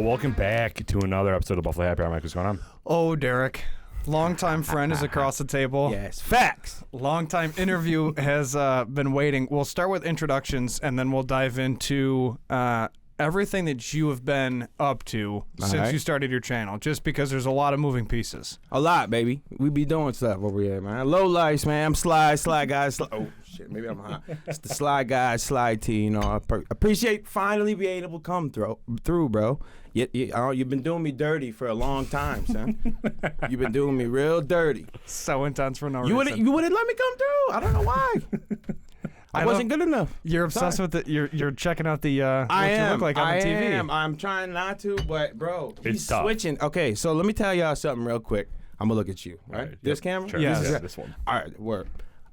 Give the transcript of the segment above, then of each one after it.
Well, welcome back to another episode of Buffalo Happy Hour. Mike, what's going on? Oh, Derek. Longtime friend is across the table. Yes, facts. Longtime interview has been waiting. We'll start with introductions, and then we'll dive into everything that you have been up to since you started your channel, just because there's a lot of moving pieces. A lot, baby. We be doing stuff over here, man. LoLifes, man. I'm Sly guy. Oh, shit. Maybe I'm hot. It's the Sly guy, Sly T. You know, I appreciate finally being able to come through, bro. You've been doing me dirty for a long time, son. You've been doing me real dirty. So intense for no You reason. wouldn't let me come through. I don't know why. I wasn't good enough. You're obsessed with it. You're checking out the I what am. you look like on the TV. I am. I'm trying not to, but bro, It's he's tough. switching. Okay, so let me tell y'all something real quick. I'm gonna look at you, right? Right, This yep. camera? Sure. Yes. Yeah, this one. All right, work.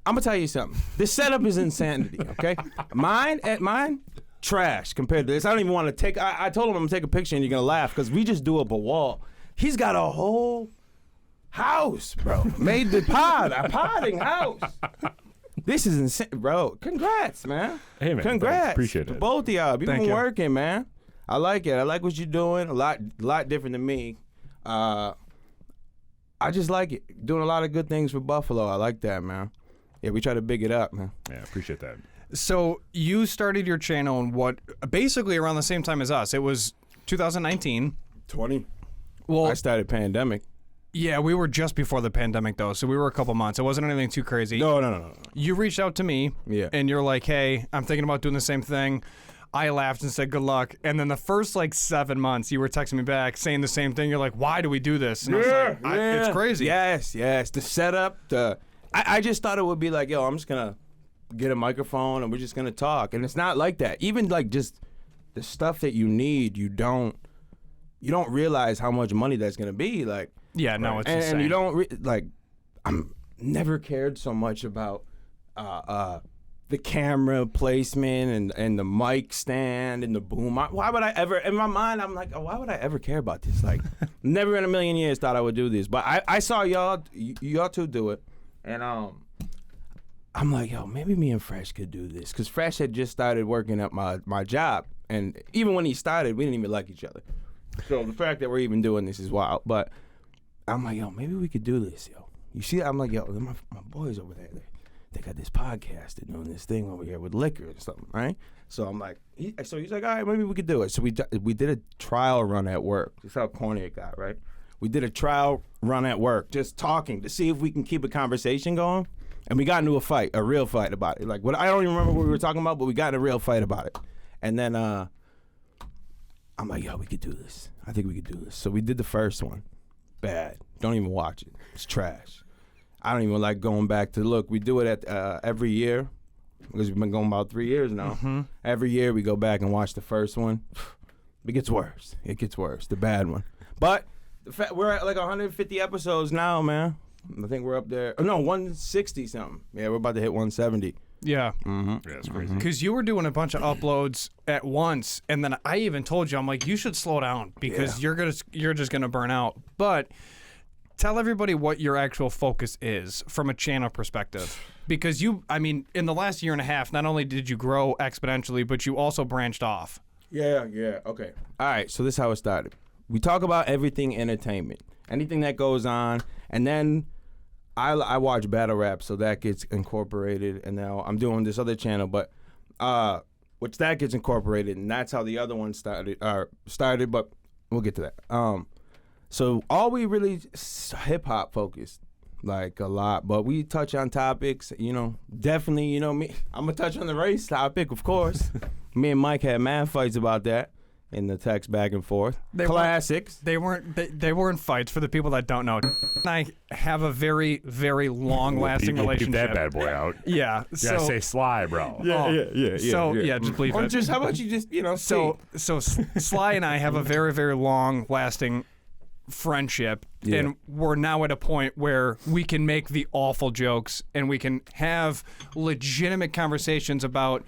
I'm gonna tell you something. This setup is insanity, okay? Mine, trash compared to this. I don't even want to take. I told him I'm gonna take a picture and you're gonna laugh because we just do up a wall. He's got a whole house, bro. Made the a podding house. This is insane, bro. Congrats, man. Hey, man. Congrats. Thanks. Appreciate to it. both of y'all. You've Thank been you. working, man. I like it. I like what you're doing. A lot different than me. I just like it. Doing a lot of good things for Buffalo. I like that, man. Yeah, we try to big it up, man. Yeah, appreciate that. So you started your channel in what, basically around the same time as us. It was 2019. 20. Well, I started pandemic. yeah, we were just before the pandemic though, so we were a couple months. It wasn't anything too crazy. No. You reached out to me, Yeah. and you're like, "Hey, I'm thinking about doing the same thing." I laughed and said, "Good luck." And then the first 7 months, you were texting me back saying the same thing. You're like, "Why do we do this?" And I was like, "It's crazy." Yes. The setup. I just thought it would be like, yo, I'm just gonna get a microphone and we're just gonna talk, and it's not like that. Even just the stuff that you need, you don't realize how much money that's gonna be. Like, Yeah, no, it's and insane. you don't I'm never cared so much about the camera placement and the mic stand and the boom. Why would I ever? In my mind, I'm like, oh, why would I ever care about this? Like, never in a million years thought I would do this. But I saw y'all two do it, and I'm like, yo, maybe me and Fresh could do this, because Fresh had just started working at my job, and even when he started, we didn't even like each other. So the fact that we're even doing this is wild. But I'm like, yo, maybe we could do this, yo. You see, I'm like, yo, my boys over there, they got this podcast. They're doing this thing over here with liquor and something, right? So I'm like, he's like, all right, maybe we could do it. So we did a trial run at work. That's how corny it got, right? We did a trial run at work, just talking to see if we can keep a conversation going. And we got into a real fight about it. Like, I don't even remember what we were talking about, but we got in a real fight about it. And then I'm like, yo, we could do this. I think we could do this. So we did the first one. Bad. Don't even watch it. It's trash. I don't even like going back to look. We do it at every year, because we've been going about 3 years now. Mm-hmm. Every year we go back and watch the first one. It gets worse. The bad one. But we're at 150 episodes now, man. I think we're up there. Oh, no, 160 something. Yeah, we're about to hit 170. Yeah. Mm-hmm. Yeah, it's crazy. Because you were doing a bunch of uploads at once, and then I even told you, I'm like, you should slow down because you're just gonna burn out. But tell everybody what your actual focus is from a channel perspective, because in the last year and a half, not only did you grow exponentially, but you also branched off. Yeah, okay. All right, so this is how it started. We talk about everything entertainment, anything that goes on, and then I watch battle rap, so that gets incorporated, and now I'm doing this other channel, but which that gets incorporated, and that's how the other one started, but we'll get to that. So all we really hip hop focused, like a lot, but we touch on topics, definitely, me. I'm gonna touch on the race topic, of course. Me and Mike had mad fights about that in the text back and forth. Classics. They weren't fights, for the people that don't know. And I have a very, very long-lasting We'll keep relationship. that bad boy out. Yeah. You gotta say Sly, bro. Yeah. So just believe Or it. just, how about you just, So Sly and I have a very, very long-lasting friendship, and we're now at a point where we can make the awful jokes and we can have legitimate conversations about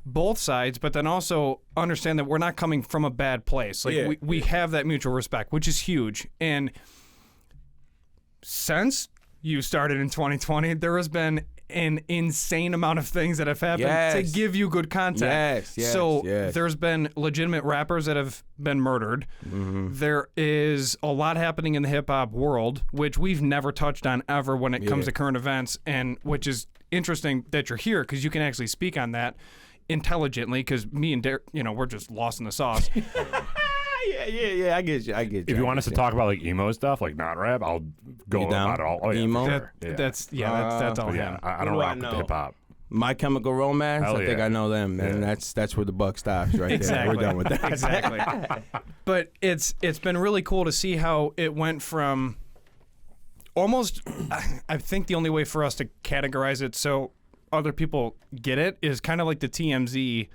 both sides, but then also understand that we're not coming from a bad place. We have that mutual respect, which is huge. And since you started in 2020, there has been an insane amount of things that have happened to Yes. give you good content. Yes, So yes. there's been legitimate rappers that have been murdered. There is a lot happening in the hip hop world, which we've never touched on ever when it comes to current events, and which is interesting that you're here because you can actually speak on that intelligently. Because me and Derek, we're just lost in the sauce. Yeah. I get you. If you want us to talk about like emo stuff, like not rap, I'll go You down? about it all. Oh, yeah, Emo? for sure. Yeah. That's all But him. yeah, I don't Who do I rock with know? hip hop. My Chemical Romance. Hell I think yeah. I know them, and Yeah. that's where the buck stops right Exactly. there. We're done with that. Exactly. But it's been really cool to see how it went from almost, I think the only way for us to categorize it so other people get it is kind of like the TMZ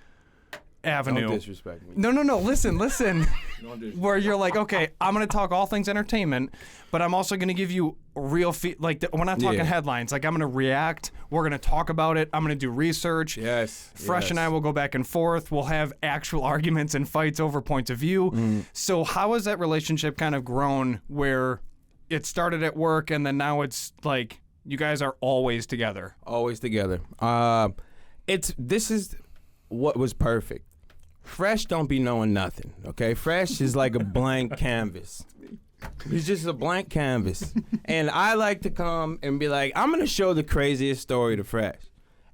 avenue. Don't disrespect me. No. Listen. Don't disrespect. Where you're like, okay, I'm going to talk all things entertainment, but I'm also going to give you real we're not talking Yeah. headlines. Like, I'm going to react. We're going to talk about it. I'm going to do research. Yes. Fresh and I will go back and forth. We'll have actual arguments and fights over points of view. So how has that relationship kind of grown where it started at work and then now it's like you guys are always together? Always together. This is what was perfect. Fresh don't be knowing nothing, okay? Fresh is like a blank canvas. He's just a blank canvas. And I like to come and be like, I'm gonna show the craziest story to Fresh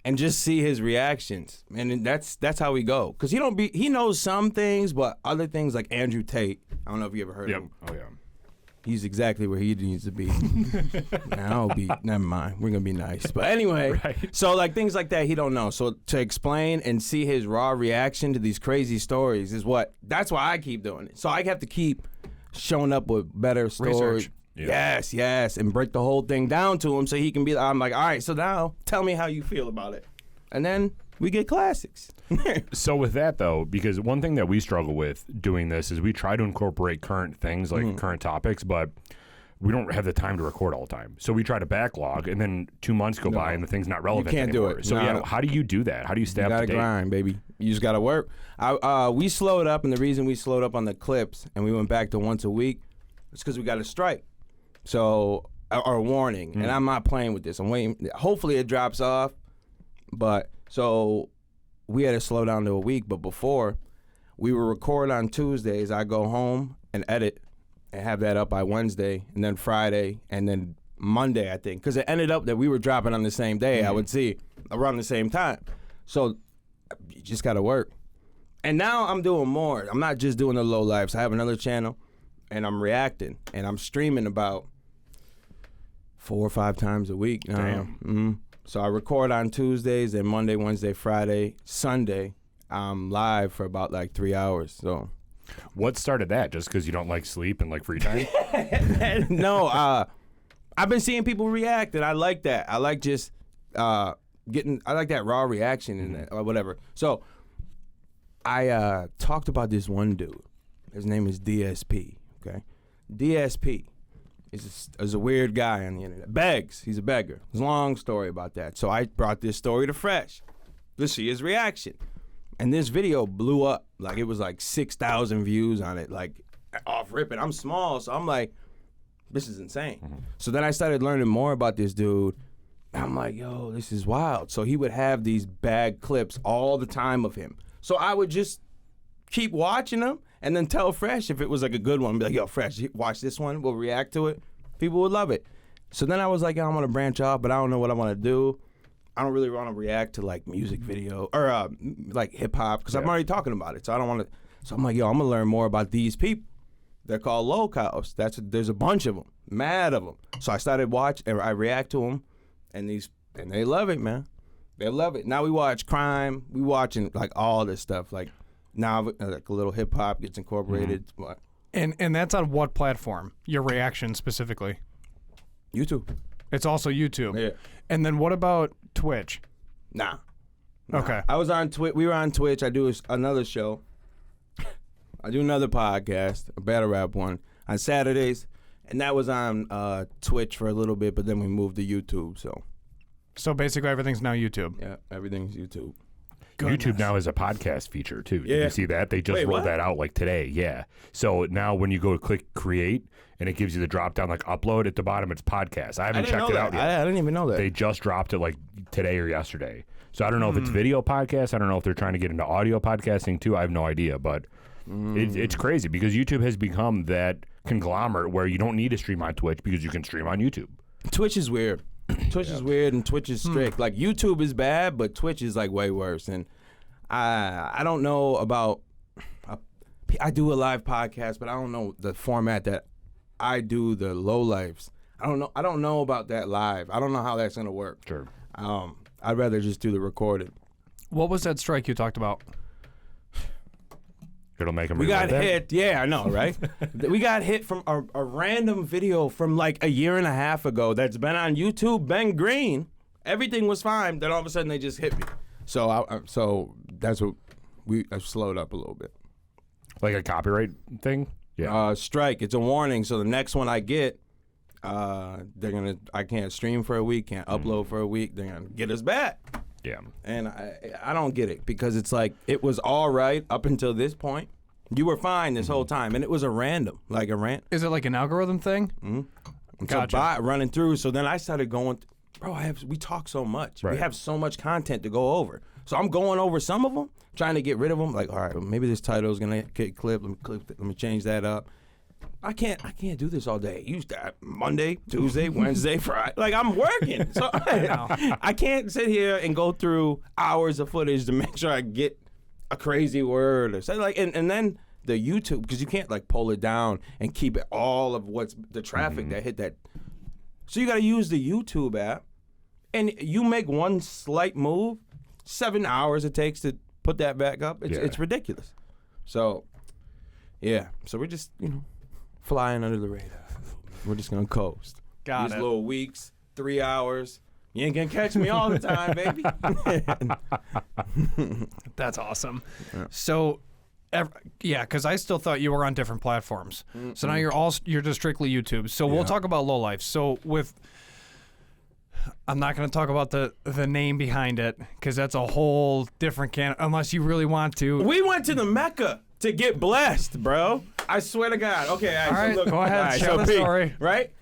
and just see his reactions. And that's how we go. Cause he knows some things, but other things like Andrew Tate, I don't know if you ever heard of Yep. him. Oh yeah. He's exactly where he needs to be. Never mind. We're gonna be nice. But anyway, Right. so like things like that he don't know. So to explain and see his raw reaction to these crazy stories that's why I keep doing it. So I have to keep showing up with better stories. Research. Yeah. Yes, and break the whole thing down to him so he can be I'm like, all right, so now tell me how you feel about it. And then we get classics. So with that though, because one thing that we struggle with doing this is we try to incorporate current things like current topics, but we don't have the time to record all the time. So we try to backlog, and then 2 months go by and the thing's not relevant can't do anymore. it. So No. yeah, how do you do that? How do you stay You up gotta to date? grind, baby. You just gotta work. We slowed up, and the reason we slowed up on the clips and we went back to once a week is because we got a strike. So, or a warning, and I'm not playing with this. I'm waiting. Hopefully, it drops off. But so we had to slow down to a week. But before, we would record on Tuesdays. I go home and edit and have that up by Wednesday, and then Friday, and then Monday, I think, because it ended up that we were dropping on the same day. I would see around the same time. So you just got to work. And now I'm doing more. I'm not just doing the LoLifes. I have another channel, and I'm reacting, and I'm streaming about 4 or 5 times a week now. Damn. So I record on Tuesdays, and Monday, Wednesday, Friday, Sunday, I'm live for about like 3 hours. So What started that? Just because you don't like sleep and like free time? no, I've been seeing people react, and I like that. I like just I like that raw reaction and that, or whatever. So I talked about this one dude. His name is DSP. Okay, DSP is a weird guy on the internet. Begs. He's a beggar. It's a long story about that. So I brought this story to Fresh to see his reaction. And this video blew up. Like, it was like 6,000 views on it, like off ripping. I'm small, so I'm like, this is insane. So then I started learning more about this dude. I'm like, yo, this is wild. So he would have these bad clips all the time of him. So I would just keep watching them and then tell Fresh if it was like a good one. Be like, yo, Fresh, watch this one. We'll react to it. People would love it. So then I was like, I'm going to branch off, but I don't know what I want to do. I don't really want to react to like music video or like hip hop because I'm already talking about it. So I don't want to. So I'm like, yo, I'm going to learn more about these people. They're called locals. There's a bunch of them, mad of them. So I started watching and I react to them, and they love it, man. They love it. Now we watch crime. We watching like all this stuff. Like now like a little hip hop gets incorporated. What? And that's on what platform? Your reaction specifically? YouTube. It's also YouTube. Yeah. And then what about Twitch? Nah. Okay. I was on Twitch. We were on Twitch. I do another show. I do another podcast, a battle rap one, on Saturdays, and that was on Twitch for a little bit, but then we moved to YouTube. So So basically everything's now YouTube. yeah, everything's YouTube. goodness. YouTube now has a podcast feature too. Did Yeah. you see that? They just rolled that out like today. Yeah. So now when you go to click create and it gives you the drop down like upload at the bottom, it's podcast. I haven't checked it out yet. I didn't even know that. They just dropped it like today or yesterday. So I don't know if it's video podcast. I don't know if they're trying to get into audio podcasting too. I have no idea, but it's crazy because YouTube has become that conglomerate where you don't need to stream on Twitch because you can stream on YouTube. Twitch is weird. Twitch is weird and Twitch is strict. Like YouTube is bad, but Twitch is like way worse. And I don't know about. I do a live podcast, but I don't know the format that I do the LoLifes. I don't know about that live. I don't know how that's gonna work. Sure. I'd rather just do the recorded. What was that strike you talked about? It'll make them. We got hit. Yeah, I know, right? We got hit from a random video from like a year and a half ago that's been on YouTube. Ben Green. Everything was fine. Then all of a sudden they just hit me. So so that's what I slowed up a little bit. Like a copyright thing. Yeah. Strike. It's a warning. So the next one I get, I can't stream for a week, can't upload for a week. They're gonna get us back. Yeah. And I don't get it because it's like it was all right up until this point. You were fine this whole time, and it was a random, like a rant. Is it like an algorithm thing? Mm-hmm. Gotcha. So bot running through. So then I started going, bro. We talk so much. Right. We have so much content to go over. So I'm going over some of them, trying to get rid of them. Like, all right, well, maybe this title is gonna get clipped. Let me change that up. I can't do this all day. You start Monday, Tuesday, Wednesday, Friday. Like I'm working, so I can't sit here and go through hours of footage to make sure I get a crazy word or something. Like, and then the YouTube, because you can't like pull it down and keep it all of what's the traffic that hit that. So you got to use the YouTube app, and you make one slight move, 7 hours it takes to put that back up. It's ridiculous. So yeah, so we're just flying under the radar. We're just gonna coast. Got These it. little weeks, 3 hours. You ain't gonna catch me all the time, baby. That's awesome. Yeah. So, because I still thought you were on different platforms. Mm-hmm. So now you're just strictly YouTube. So we'll talk about LoLifes. So I'm not going to talk about the name behind it because that's a whole different can. Unless you really want to. We went to the Mecca to get blessed, bro. I swear to God. Okay, all right, so look, go ahead, share the Pete, story. Right?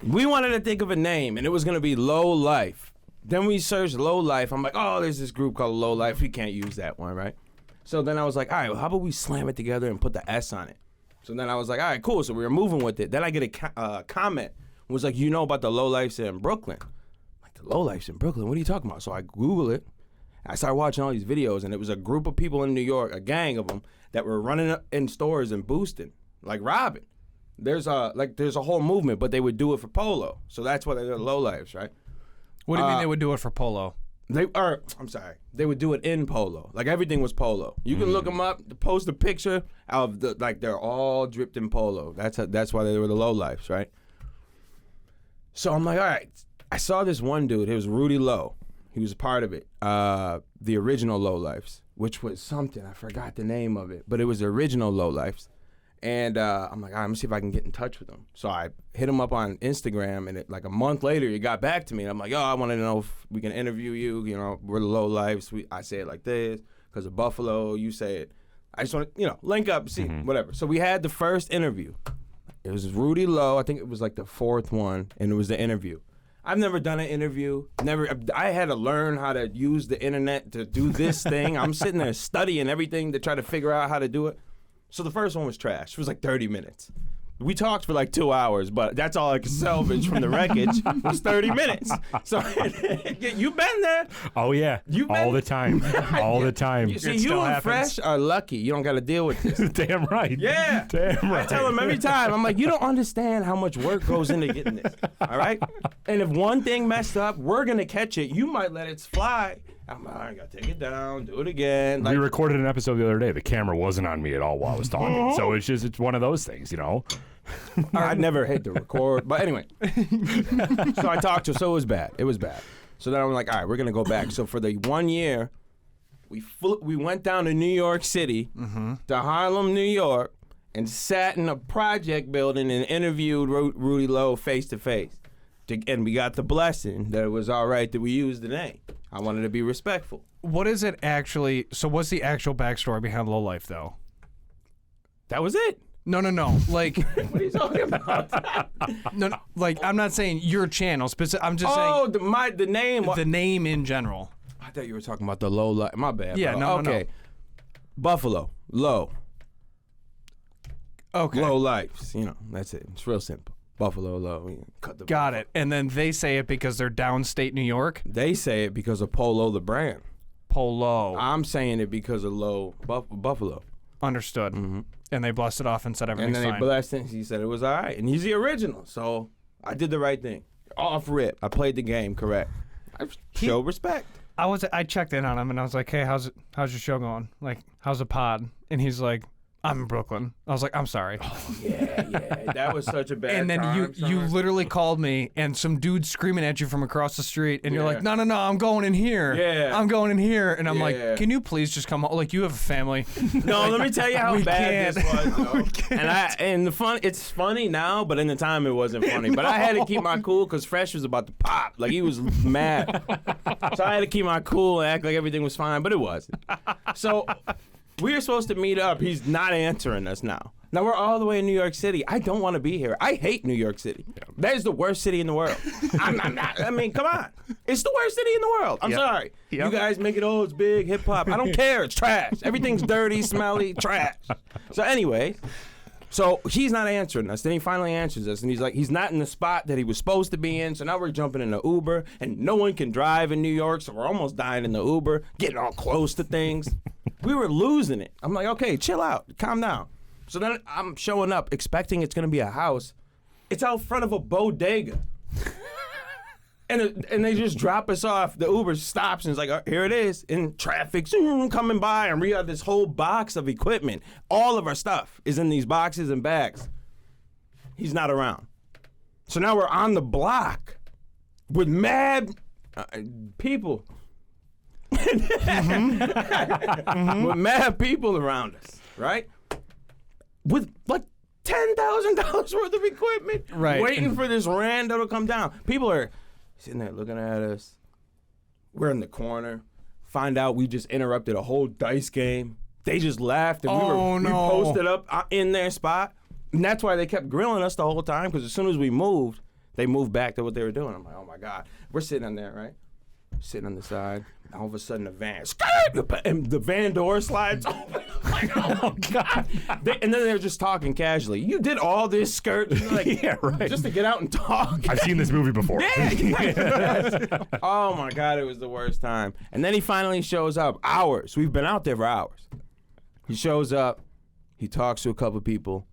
We wanted to think of a name, and it was going to be LoLife. Then we searched LoLife. I'm like, oh, there's this group called LoLife. We can't use that one, right? So then I was like, all right, well, how about we slam it together and put the S on it? So then I was like, all right, cool. So we were moving with it. Then I get a comment. It was like, you know about the LoLifes in Brooklyn? I'm like, the LoLifes in Brooklyn? What are you talking about? So I Google it. I started watching all these videos, and it was a group of people in New York, a gang of them, that were running up in stores and boosting, like robbing. There's a whole movement, but they would do it for polo. So that's why they're the LoLifes, right? What do you mean they would do it for polo? I'm sorry. They would do it in polo. Like everything was polo. You can look them up, post a picture of they're all dripped in polo. That's why they were the LoLifes, right? So I'm like, all right. I saw this one dude. It was Rudy Lowe. He was a part of it. The original LoLifes, which was something. I forgot the name of it, but it was the original LoLifes. And I'm like, all right, let me see if I can get in touch with him. So I hit him up on Instagram, and like a month later, he got back to me. And I'm like, I want to know if we can interview you. We're the LoLifes. I say it like this because of Buffalo. You say it. I just want to, link up, see, whatever. So we had the first interview. It was Rudy Lowe. I think it was like the fourth one, and it was the interview. I've never done an interview. I had to learn how to use the internet to do this thing. I'm sitting there studying everything to try to figure out how to do it. So the first one was trash. It was like 30 minutes. We talked for like 2 hours, but that's all I could salvage from the wreckage was 30 minutes. So you've been there. Oh, yeah. All the time. All the time. You and Fresh are lucky. You don't got to deal with this. Damn right. Yeah. Damn right. I tell them every time. I'm like, you don't understand how much work goes into getting this. All right? And if one thing messed up, we're going to catch it. You might let it fly. I'm like, I got to take it down, do it again. We recorded an episode the other day. The camera wasn't on me at all while I was talking. So it's one of those things, I never hit the record. But anyway. So I talked to her. So it was bad. It was bad. So then I'm like, all right, we're going to go back. So for the 1 year, we went down to New York City, to Harlem, New York, and sat in a project building and interviewed Rudy Lowe face to face. And we got the blessing that it was all right that we used the name. I wanted to be respectful. What is it actually? So what's the actual backstory behind LoLife, though? That was it. No. Like, What are you talking about? no. Like, I'm not saying your channel specific. I'm just Oh, saying the name. the name in general. I thought you were talking about the low life. My bad. Yeah, bro. no. Okay. Buffalo, low. Okay. LoLifes. You know, that's it. It's real simple. Buffalo, low. You cut the. Got it. And then they say it because they're downstate New York. They say it because of Polo the brand. Polo. I'm saying it because of low Buffalo. Understood. And they blessed it off and said And everything's then they fine. blessed it. He said it was all right, and he's the original. So I did the right thing. Off rip, I played the game correct. I showed respect. I checked in on him and I was like, hey, how's your show going? Like, how's the pod? And he's like, I'm in Brooklyn. I was like, I'm sorry. Yeah, that was such a bad. And then time, you son. literally called me and some dude screaming at you from across the street and you're Yeah. like, no, I'm going in here. Yeah. I'm going in here. And I'm Yeah. like, can you please just come home? Like, you have a family. No, let me tell you how We bad this can't. was. Though. It's funny now, but in the time it wasn't funny. But I had to keep my cool because Fresh was about to pop. Like he was mad, so I had to keep my cool and act like everything was fine, but it wasn't. So we were supposed to meet up. He's not answering us now. Now we're all the way in New York City. I don't want to be here. I hate New York City. That is the worst city in the world. I'm not. I mean, come on. It's the worst city in the world. I'm sorry. Yep. You guys make it, oh, it's big, hip hop. I don't care. It's trash. Everything's dirty, smelly, trash. So anyway, so he's not answering us. Then he finally answers us, and he's like, he's not in the spot that he was supposed to be in. So now we're jumping in the Uber, and no one can drive in New York, so we're almost dying in the Uber, getting all close to things. We were losing it. I'm like, okay, chill out, calm down. So then I'm showing up, expecting it's gonna be a house. It's out front of a bodega. And they just drop us off. The Uber stops and it's like, oh, here it is. And traffic's coming by, and we have this whole box of equipment. All of our stuff is in these boxes and bags. He's not around. So now we're on the block with mad people. With mad people around us, right? With like $10,000 worth of equipment, Right. waiting for this rando to come down. People are sitting there looking at us. We're in the corner. Find out we just interrupted a whole dice game. They just laughed, and we posted up in their spot. And that's why they kept grilling us the whole time, because as soon as we moved, they moved back to what they were doing. I'm like, oh my God. We're sitting in there, right? Sitting on the side. All of a sudden, the van, and the van door slides open. I'm like, oh God. And then they're just talking casually. You did all this skirt, like, Yeah, right. just to get out and talk. I've seen this movie before. Yes. Oh my God, it was the worst time. And then he finally shows up. Hours. We've been out there for hours. He shows up. He talks to a couple people.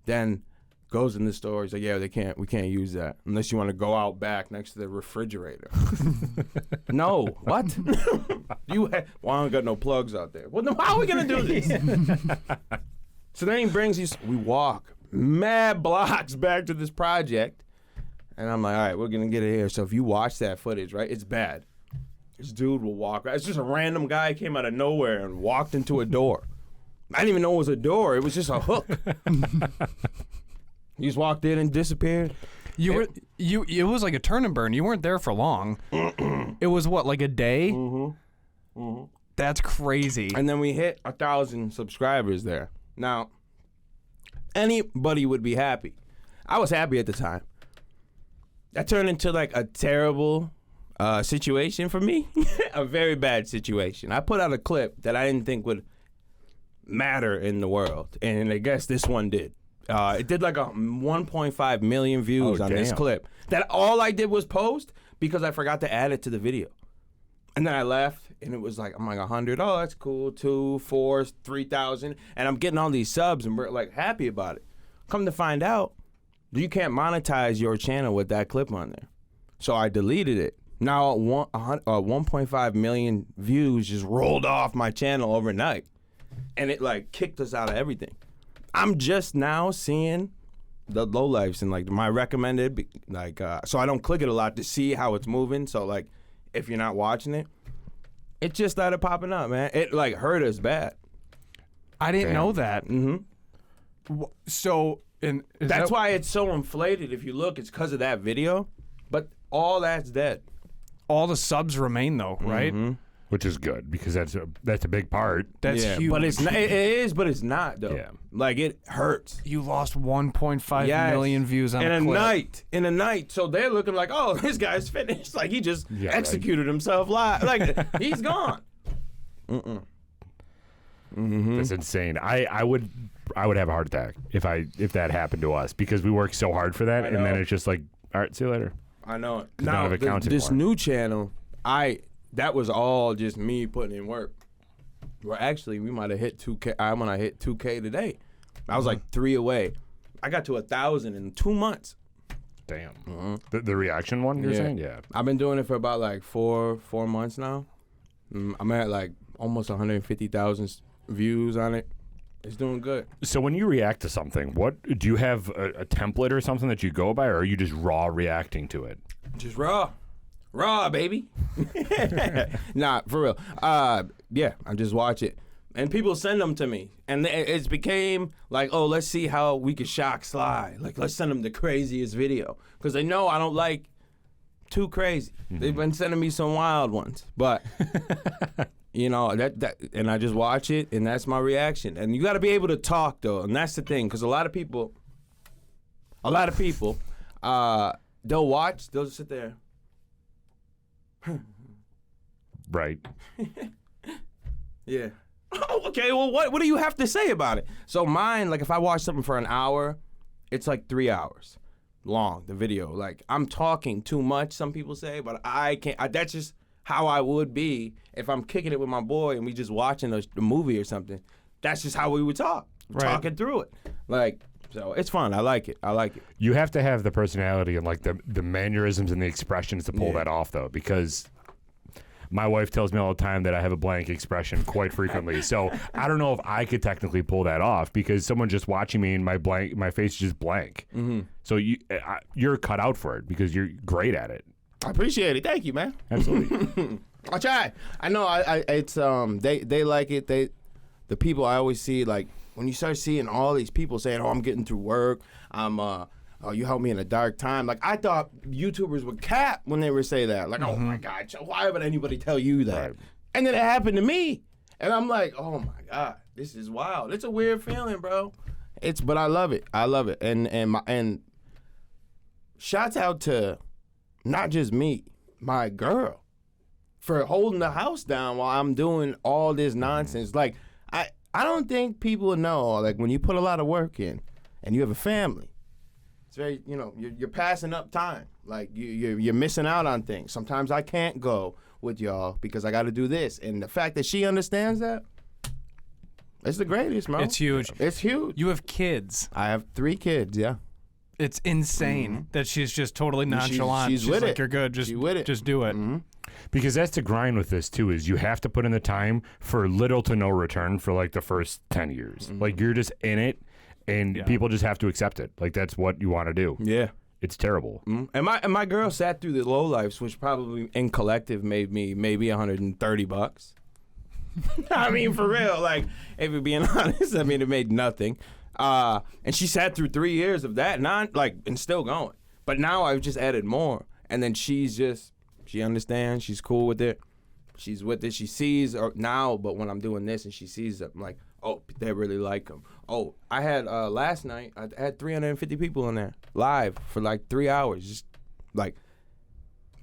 Then goes in the store. He's like, yeah, we can't use that unless you want to go out back next to the refrigerator. No, what? Well, I don't got no plugs out there. Well, no, how are we gonna do this? So then he brings these. We walk mad blocks back to this project, and I'm like, all right, we're gonna get it here. So if you watch that footage, right, it's bad. This dude will walk. It's just a random guy came out of nowhere and walked into a door. I didn't even know it was a door. It was just a hook. He just walked in and disappeared. It was like a turn and burn. You weren't there for long. It was what, like a day? That's crazy. And then we hit 1,000 subscribers there. Now, anybody would be happy. I was happy at the time. That turned into like a terrible situation for me. A very bad situation. I put out a clip that I didn't think would matter in the world, and I guess this one did. It did like a 1.5 million views on this clip. That all I did was post because I forgot to add it to the video. And then I left, and it was like, I'm like 100. Oh, that's cool. 2, 4, 3,000. And I'm getting all these subs, and we're like happy about it. Come to find out, you can't monetize your channel with that clip on there. So I deleted it. Now 1.5 million views just rolled off my channel overnight. And it like kicked us out of everything. I'm just now seeing the LoLifes and like my recommended, like so I don't click it a lot to see how it's moving. So like if you're not watching it, it just started popping up, man. It like hurt us bad. I didn't know that. So, That's why it's so inflated. If you look, it's because of that video. But all that's dead. all the subs remain though, right? Which is good because that's a big part. That's huge. But it's not, it is, but it's not though. Yeah. Like it hurts. You lost 1.5 million views on in a a clip. night. In a night. So they're looking like, oh, this guy's finished. Like he just executed himself live. Like he's gone. That's insane. I would have a heart attack if that happened to us because we work so hard for that, and then it's just like, all right, see you later. I know it. None Now of it counts this anymore. new channel, that was all just me putting in work. Well, actually, we might have hit 2K. I'm gonna hit 2K today. I was like 3 away. I got to 1,000 in 2 months. Damn. The reaction one you're saying? Yeah. I've been doing it for about like four months now. I'm at like almost 150,000 views on it. It's doing good. So when you react to something, what do you have a template or something that you go by, or are you just raw reacting to it? Just raw, baby. Nah, for real. Yeah, I just watch it, and people send them to me, and it's became like, oh, let's see how we could shock Sly. Like, let's send them the craziest video because they know I don't like too crazy. They've been sending me some wild ones, but. You know, that and I just watch it, and that's my reaction. And you got to be able to talk, though, and that's the thing, because a lot of people, they'll watch, they'll sit there. Right. Yeah. Oh, okay, well, what do you have to say about it? So mine, like, if I watch something for an hour, it's like 3 hours long, the video. Like, I'm talking too much, some people say, but I can't, that's just how I would be if I'm kicking it with my boy and we just watching a movie or something. That's just how we would talk, talking through it. Like, so it's fun. I like it. You have to have the personality and like the mannerisms and the expressions to pull that off, though, because my wife tells me all the time that I have a blank expression quite frequently. So I don't know if I could technically pull that off because someone just watching me and my face is just blank. So you're cut out for it because you're great at it. I appreciate it. Thank you, man. Absolutely. I'll try. I know. It's they like it. The people I always see, like when you start seeing all these people saying, "Oh, I'm getting through work. Oh, you helped me in a dark time." Like I thought YouTubers would cap when they would say that. Like, oh my God, why would anybody tell you that? Right. And then it happened to me, and I'm like, oh my God, this is wild. It's a weird feeling, bro. But I love it. I love it. And shouts out to. Not just me, my girl, for holding the house down while I'm doing all this nonsense. Like, I don't think people know, like, when you put a lot of work in and you have a family, it's very, you know, you're passing up time. Like, you're missing out on things. Sometimes I can't go with y'all because I got to do this. And the fact that she understands that, it's the greatest, bro. It's huge. It's huge. You have kids. I have 3 kids, yeah. It's insane that she's just totally nonchalant. She's with like, it. You're good. Just with it. Just do it. Because that's the grind with this too, is you have to put in the time for little to no return for like the first 10 years. Like you're just in it and people just have to accept it. Like that's what you want to do. Yeah. It's terrible. And my girl sat through the LoLifes, which probably in collective made me maybe $130. I mean, for real. Like, if we're being honest, I mean, it made nothing. And she sat through 3 years of that, and still going. But now I've just added more. And then she understands, she's cool with it. She's with it. She sees now, but when I'm doing this and she sees it, I'm like, oh, they really like him. Oh, I had, last night, I had 350 people in there, live, for like 3 hours, just like,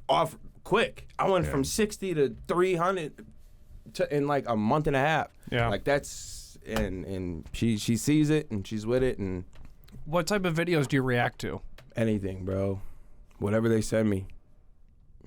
off quick. I went from 60 to 300 in like a month and a half. Yeah. Like that's... And she sees it and she's with it and What type of videos do you react to? anything, bro. Whatever they send me.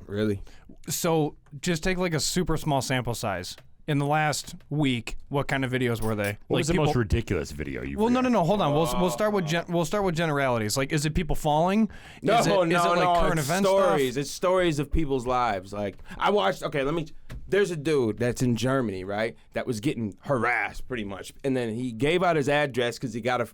Really. So just take like a super small sample size. In the last week, what kind of videos were they? What like was the most ridiculous video you've Well, no. Hold on. Oh. We'll start with generalities. Like, is it people falling? No, is it like current it's event stories. stuff? It's stories of people's lives. Like I watched. Okay, there's a dude that's in Germany, right? That was getting harassed pretty much, and then he gave out his address because he got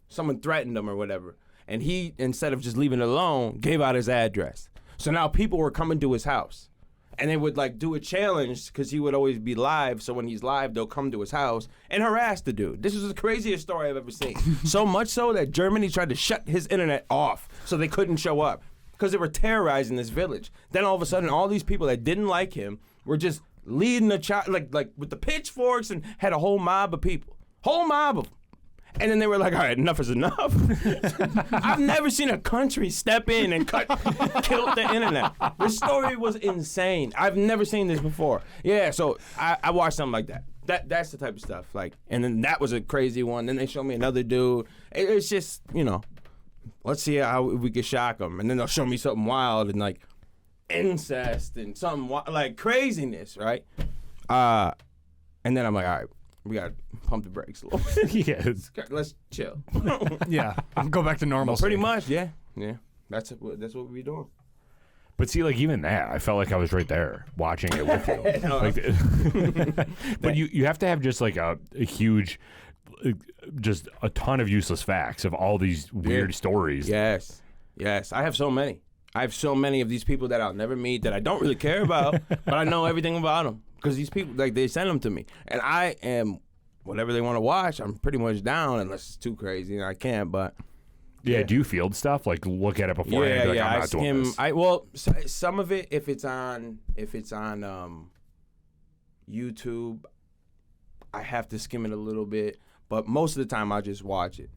someone threatened him or whatever, and he, instead of just leaving it alone, gave out his address. So now people were coming to his house. And they would like do a challenge because he would always be live. So when he's live, they'll come to his house and harass the dude. This was the craziest story I've ever seen. So much so that Germany tried to shut his internet off so they couldn't show up. because they were terrorizing this village. Then all of a sudden, all these people that didn't like him were just leading the child, like with the pitchforks, and had a whole mob of people. Whole mob of them. And then they were like, all right, enough is enough. I've never seen a country step in and kill the internet. This story was insane. I've never seen this before. Yeah, so I watched something like that. That's the type of stuff. Like, and then that was a crazy one. Then they showed me another dude. It's just, let's see how we can shock them. And then they'll show me something wild and like incest and something like craziness, right? And then I'm like, all right, we got to pump the brakes a little bit. Yeah. Let's chill. Yeah, go back to normal. Pretty much, yeah. That's what we doing. But see, like even that, I felt like I was right there watching it with you. But you have to have just like a huge, just a ton of useless facts of all these weird stories. Yes. I have so many. I have so many of these people that I'll never meet that I don't really care about, but I know everything about them. Because these people, like, they send them to me. And I am, whatever they want to watch, I'm pretty much down unless it's too crazy and I can't, but. Yeah, do you field stuff? Like, look at it before and be like, I'm not doing this. Some of it, if it's on YouTube, I have to skim it a little bit. But most of the time, I'll just watch it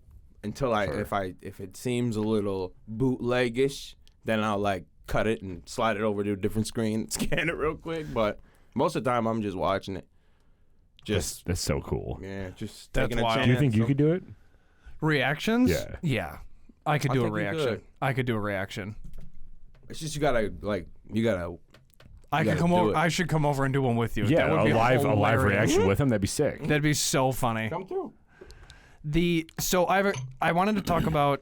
until if it seems a little bootlegish, then I'll, like, cut it and slide it over to a different screen and scan it real quick. But most of the time, I'm just watching it. That's so cool. Yeah, just That's taking a wild. chance. Do you think you could do it? Reactions? Yeah. Yeah. I could do a think you reaction. could. I could do a reaction. It's just you gotta. I could come over. I should come over and do one with you. Yeah, that would be a live hilarious. reaction with him. That'd be sick. That'd be so funny. Come through. So I wanted to talk about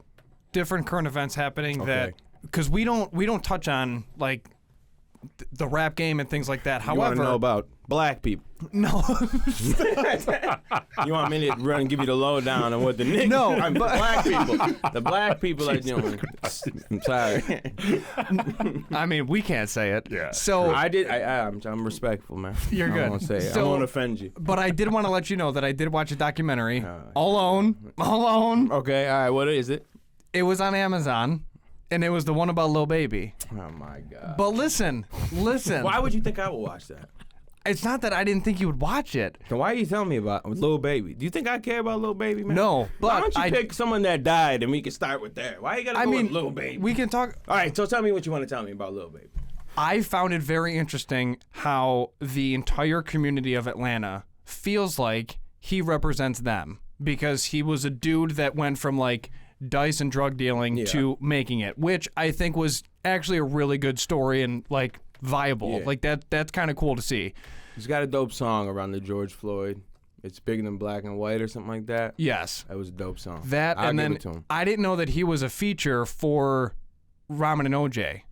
different current events happening that because we don't touch on like the rap game and things like that. You want to know about black people? No. You want me to run and give you the lowdown on what the niggas? No, I mean, black people. The black people are doing. I'm sorry. I mean, we can't say it. Yeah. So I'm respectful, man. You're good. I won't say it. So- I won't offend you. But I did want to let you know that I did watch a documentary. Alone. Okay. All right. What is it? It was on Amazon, and it was the one about Lil Baby. Oh my God. But listen. Why would you think I would watch that? It's not that I didn't think you would watch it. Then why are you telling me about Lil Baby? Do you think I care about Lil Baby, man? No, but why don't you pick someone that died and we can start with that? Why you gotta go with Lil Baby? We can talk. All right, so tell me what you want to tell me about Lil Baby. I found it very interesting how the entire community of Atlanta feels like he represents them because he was a dude that went from like dice and drug dealing to making it, which I think was actually a really good story and like viable. Yeah. Like that's kind of cool to see. He's got a dope song around the George Floyd. It's Bigger Than Black and White or something like that. Yes. That was a dope song. That I'll and give then it to him. I didn't know that he was a feature for Ramen and OJ.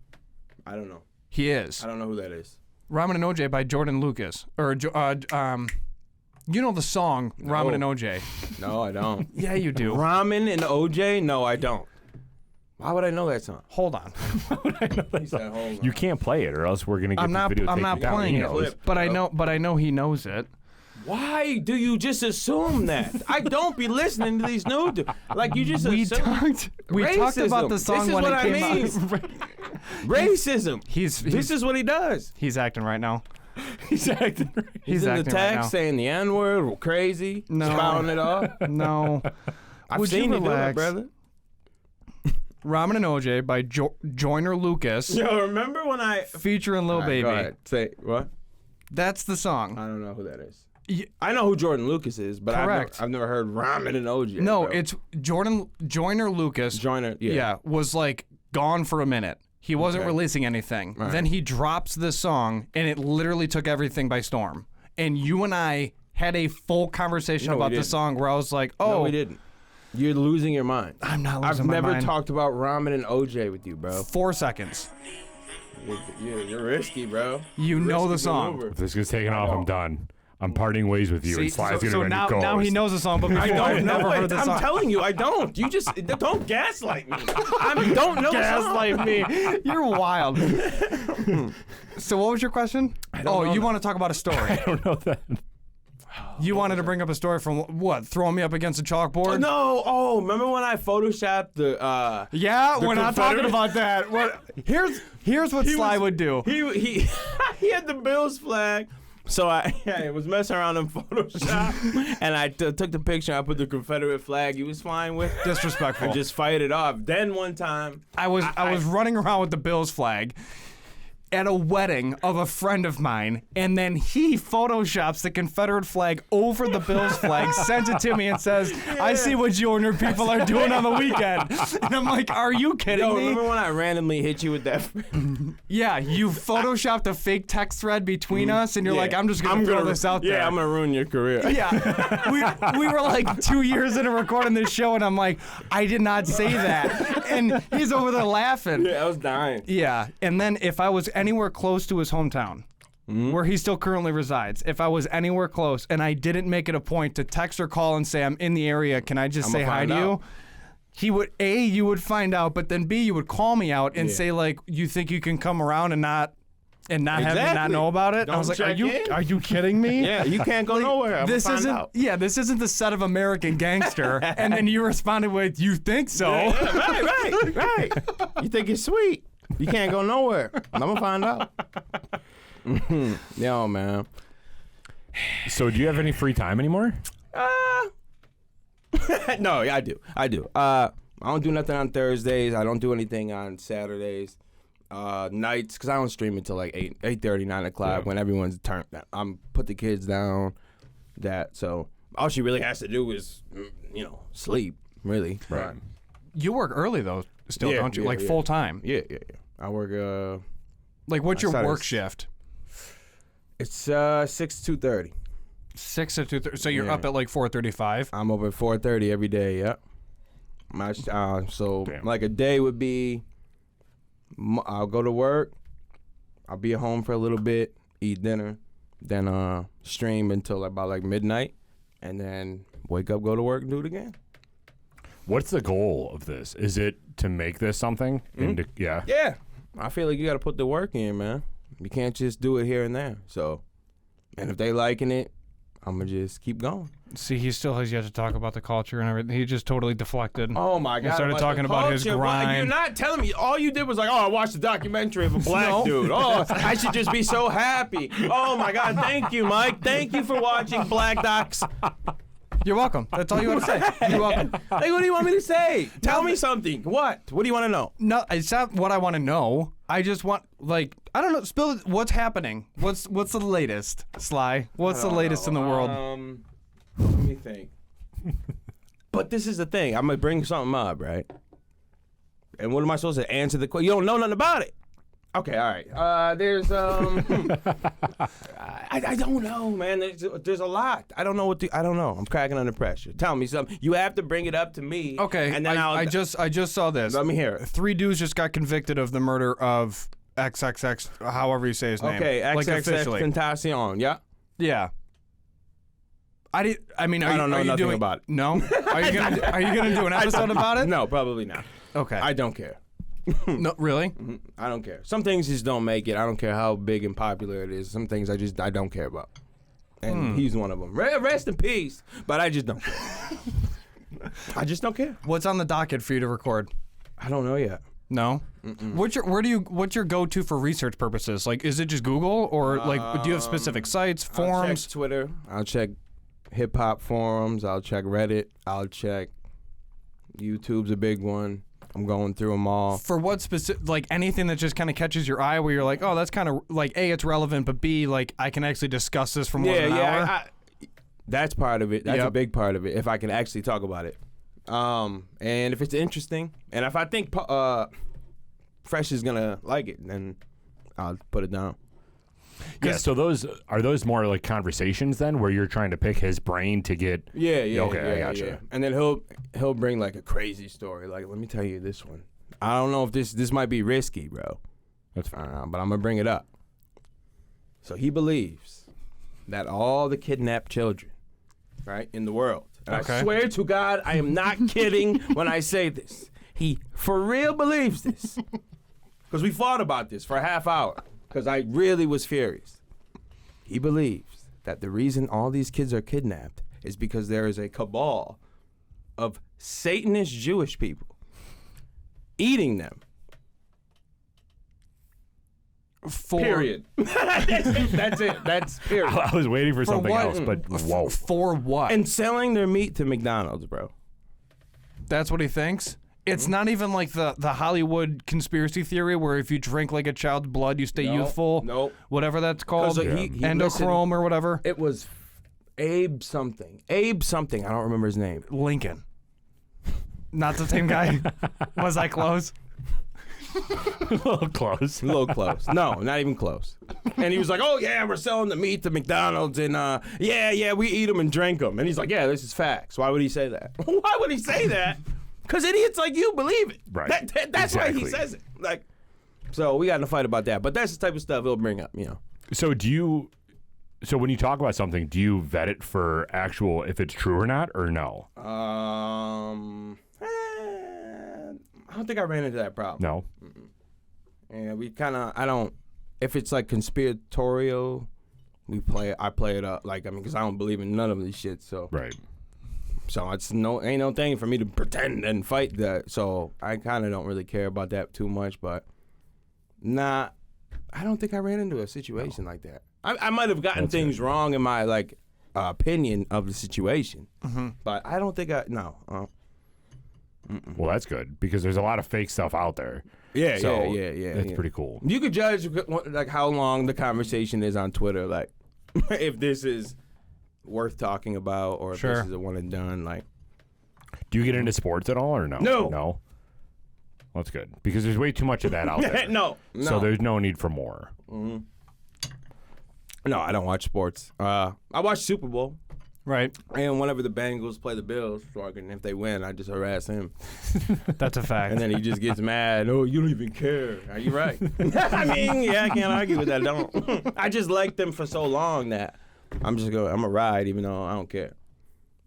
I don't know. He is. I don't know who that is. Ramen and OJ by Jordan Lucas. Or you know the song Ramen and OJ. No, I don't. Yeah, you do. Ramen and OJ? No, I don't. Why would I know that song? Hold on. He said, hold on. You can't play it, or else we're gonna get I'm not this video I'm taken not down. playing He it. knows. But I know he knows it. Why do you just assume that? I don't be listening to these new dudes. Like you just We assume. talked about the song This is when what it I came mean. out. Racism. This is what he does. He's acting right now. He's acting. He's in the acting right text now. saying the N-word, crazy, No. spouting it off. No. I've Would seen you you do it, relax? brother. Ramen and OJ by Joyner Lucas Yo, remember when I featuring Lil All right, Baby. Go ahead. Say what? That's the song. I don't know who that is. Y- I know who Jordan Lucas is, but Correct. I've never heard Ramen and OJ. No, bro. it's Joyner Lucas. Joyner. Yeah. was like gone for a minute. He wasn't releasing anything. Right. Then he drops this song, and it literally took everything by storm. And you and I had a full conversation No, we about the didn't. song where I was like, No, "Oh, we didn't. You're losing your mind. I'm not I've losing my never mind." talked about Ramen and OJ with you, bro. 4 seconds. You're risky, bro. You know the Risky song. maneuver. If this gets taken off, I'm done. I'm parting ways with you. See, and Sly's so gonna now, go. now he knows the song, but before I I've don't never know heard it. the I'm song. telling you, I don't. You just don't gaslight me. I don't know the song. Gaslight me. You're wild. So what was your question? don't know You that. want to talk about a story? I don't know that. You wanted to bring up a story from what? Throwing me up against a chalkboard? No. Oh, remember when I photoshopped the? Yeah, The we're not talking Confederate- about that. What? Here's what Sly would do. He he had the Bills flag. So I was messing around in Photoshop, and I took the picture. I put the Confederate flag. He was fine with. Disrespectful. And just fired it off. Then one time, I was running around with the Bills flag at a wedding of a friend of mine, and then he photoshops the Confederate flag over the Bills flag, sends it to me, and says, "I see what you and your people are doing on the weekend." And I'm like, "Are you kidding me?" remember when I randomly hit you with that? Yeah, you photoshopped a fake text thread between us, and you're like, "I'm just gonna throw this out there." Yeah, I'm gonna ruin your career. Yeah, we were like 2 years into recording this show, and I'm like, I did not say that, and he's over there laughing. Yeah, I was dying. Yeah, and then if I was anywhere close to his hometown, where he still currently resides, if I was anywhere close and I didn't make it a point to text or call and say, I'm in the area, can I just say hi to you? He would, A, you would find out, but then B, you would call me out and say, like, you think you can come around and not have me not Exactly. know about it? Don't I was like, check in. are you kidding me? Yeah, you can't go nowhere. This isn't this isn't the set of American Gangster. And then you responded with, you think so? Yeah, right. You think it's sweet. You can't go nowhere. I'm gonna find out. Yo, man. So do you have any free time anymore? No, yeah, I do. I don't do nothing on Thursdays. I don't do anything on Saturdays. Nights, because I don't stream until like 8:30, 9 o'clock when everyone's turned. I'm put the kids down. So all she really has to do is, sleep. Really. Right. You work early though, still, Yeah, don't you? yeah, Like yeah. full time. Yeah. I work. Like what's your Saturdays. work shift? It's 6 to 2:30. 6 to 2:30. So you're Yeah. up at like 4:35. I'm up at 4:30 every day. Yep. So Damn. like a day would be, I'll go to work, I'll be at home for a little bit, eat dinner, then stream until about like midnight, and then wake up, go to work, and do it again. What's the goal of this? Is it to make this something? Yeah. Yeah, I feel like you got to put the work in, man. You can't just do it here and there. So, and if they liking it, I'm gonna just keep going. See, he still has yet to talk about the culture and everything. He just totally deflected. Oh my God! started talking about his grind. You're not telling me. All you did was like, oh, I watched the documentary of a black dude. Oh, I should just be so happy. Oh my God! Thank you, Mike. Thank you for watching Black Docs. You're welcome. That's all you want to say. You're welcome. Like, what do you want me to say? Tell me something. What? What do you want to know? No, it's not what I want to know. I just want, like, I don't know. Spill. What's happening? What's the latest, Sly? What's the latest in the world? Let me think. But this is the thing. I'm gonna bring something up, right? And what am I supposed to answer the question? You don't know nothing about it. Okay, all right. There's I don't know, man. There's a lot. I don't know I don't know. I'm cracking under pressure. Tell me something. You have to bring it up to me. Okay, and then I just saw this. Let me hear it. 3 dudes just got convicted of the murder of XXX, however you say his name. Okay, like XXX officially. Tentacion. Yeah. Yeah. I don't know know nothing doing, about it. No? Are you gonna do an episode about it? No, probably not. Okay. I don't care. No, really? I don't care. Some things just don't make it. I don't care how big and popular it is. Some things I don't care about. And he's one of them. Rest in peace. But I just don't care. I just don't care. What's on the docket for you to record? I don't know yet. No. What's your go-to for research purposes? Like, is it just Google, or like, do you have specific sites, I'll forums? check Twitter. I'll check hip hop forums. I'll check Reddit. I'll check YouTube's a big one. I'm going through them all. For what specific, like anything that just kind of catches your eye, where you're like, oh, that's kind of like A, it's relevant, but B, like I can actually discuss this for more than an hour. That's part of it. That's a Yep. big part of it. If I can actually talk about it, and if it's interesting, and if I think Fresh is gonna like it, then I'll put it down. Yeah. So are those more like conversations then, where you're trying to pick his brain to get? Yeah. Okay, I gotcha. Yeah. And then he'll bring like a crazy story. Like, let me tell you this one. I don't know if this might be risky, bro. That's fine. But I'm gonna bring it up. So he believes that all the kidnapped children, right, in the world. And Okay. I swear to God, I am not kidding when I say this. He for real believes this. Because we fought about this for a half hour. Because I really was furious. He believes that the reason all these kids are kidnapped is because there is a cabal of Satanist Jewish people eating them. Period. That's it. That's period. I was waiting for something what? else, but whoa. For what? And selling their meat to McDonald's, bro. That's what he thinks? It's not even like the Hollywood conspiracy theory where if you drink like a child's blood, you stay youthful. Nope. Whatever that's called. He Endochrome or whatever. It was Abe something. Abe something. I don't remember his name. Lincoln. Not the same guy? Was I close? A little close. A little close. No, not even close. And he was like, oh, yeah, we're selling the meat to McDonald's. And, yeah, we eat them and drink them. And he's like, yeah, this is facts. Why would he say that? Why would he say that? Because idiots like you believe it. Right. That's Exactly. why he says it. Like, so we got in a fight about that. But that's the type of stuff he'll bring up, you know. So so when you talk about something, do you vet it for actual, if it's true or not, or no? I don't think I ran into that problem. No. Yeah, we kind of, if it's like conspiratorial, I play it up. Like, I mean, because I don't believe in none of this shit, so. Right. So it's ain't no thing for me to pretend and fight that. So I kind of don't really care about that too much, but I don't think I ran into a situation like that. I might have gotten things wrong in my, like, opinion of the situation, but I don't think Well, that's good because there's a lot of fake stuff out there. Yeah, So yeah. That's pretty cool. You could judge like how long the conversation is on Twitter, like if this is worth talking about or if this is a one and done. Like, Do you get into sports at all or no? No. No. Well, that's good because there's way too much of that out there. No. So there's no need for more. No, I don't watch sports. I watch Super Bowl. Right. And whenever the Bengals play the Bills, if they win, I just harass him. That's a fact. And then he just gets mad. Oh, you don't even care. Are you right? I mean, yeah, I can't argue with that. I just liked them for so long that I'm a ride even though I don't care.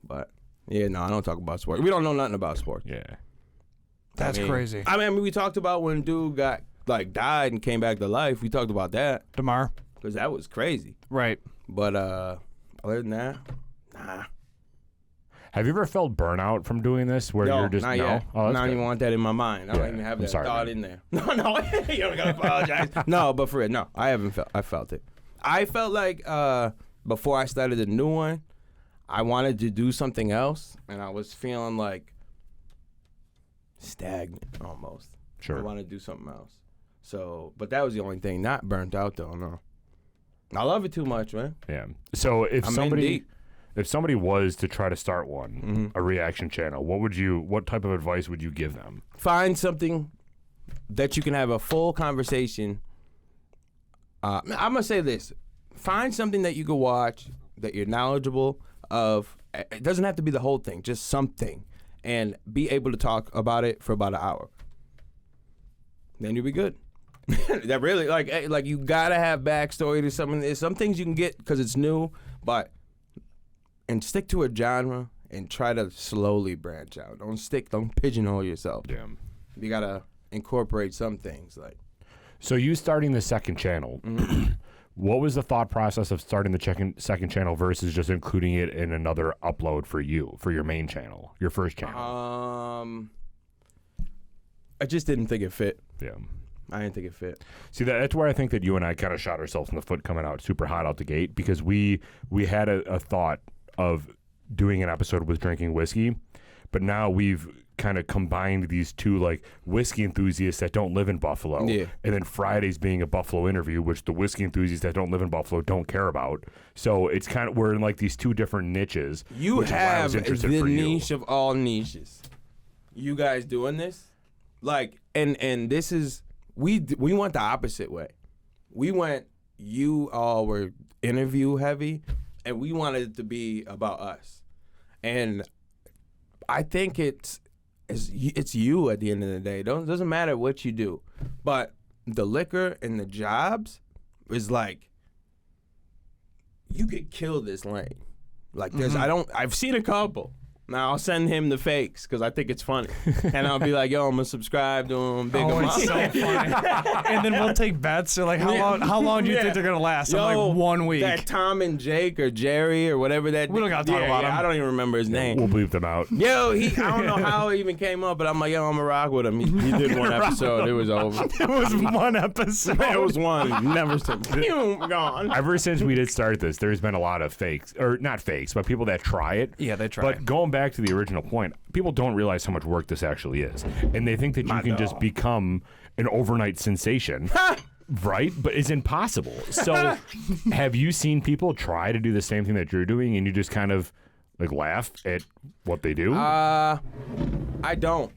But, yeah, no, I don't talk about sports. We don't know nothing about sports. Yeah. That's crazy. I mean, we talked about when dude died and came back to life. We talked about that. DeMar. Because that was crazy. Right. But other than that, nah. Have you ever felt burnout from doing this where you're just not yet. Oh, that's I don't good. even want that in my mind. I don't Yeah, even have I'm that sorry, thought man. in there. No, you don't gotta apologize. No, but for real, no, I haven't felt. I felt it. I felt like before I started the new one, I wanted to do something else, and I was feeling like stagnant almost. Sure. I wanted to do something else. So, but that was the only thing. Not burnt out though. No. I love it too much, man. Yeah. So if I'm in somebody deep. if somebody was to try to start one, a reaction channel, what type of advice would you give them? Find something that you can have a full conversation. I'm gonna say this: find something that you can watch that you're knowledgeable of. It doesn't have to be the whole thing, just something, and be able to talk about it for about an hour. Then you'll be good. That really like you gotta have backstory to something. There's some things you can get because it's new, and stick to a genre and try to slowly branch out. Don't pigeonhole yourself. Damn. You gotta incorporate some things like. So you starting the second channel, what was the thought process of starting the second channel versus just including it in another upload for your main channel, your first channel? I just didn't think it fit. Yeah. I didn't think it fit. See, that's where I think that you and I kind of shot ourselves in the foot coming out super hot out the gate because we had a thought of doing an episode with drinking whiskey, but now we've kind of combined these two like whiskey enthusiasts that don't live in Buffalo, Yeah. and then Fridays being a Buffalo interview, which the whiskey enthusiasts that don't live in Buffalo don't care about. So it's kind of we're in like these two different niches. You which is why I have was interested the for you. niche of all niches. You guys doing this, like, and this is we went the opposite way. We went. You all were interview heavy, and we wanted it to be about us. And I think it's you at the end of the day. Doesn't matter what you do, but the liquor and the jobs is like you could kill this lane. Like there's I've seen a couple. Now I'll send him the fakes because I think it's funny, and I'll be like, "Yo, I'm gonna subscribe to him, big him up." It's so funny. And then we'll take bets. So like, how long do you think they're gonna last? I'm like 1 week. That Tom and Jake or Jerry or whatever that. We don't gotta talk about him. I don't even remember his name. We'll bleep them out. Yo, I don't know how it even came up, but I'm like, yo, I'm gonna rock with him. He did one episode. It was over. It was one episode. It was one. Never said, gone. Ever since we did start this, there's been a lot of fakes, or not fakes, but people that try it. Yeah, they try. But going back to the original point, people don't realize how much work this actually is, and they think that you can just become an overnight sensation. Right? But it's impossible. So have you seen people try to do the same thing that you're doing and you just kind of like laugh at what they do? I don't.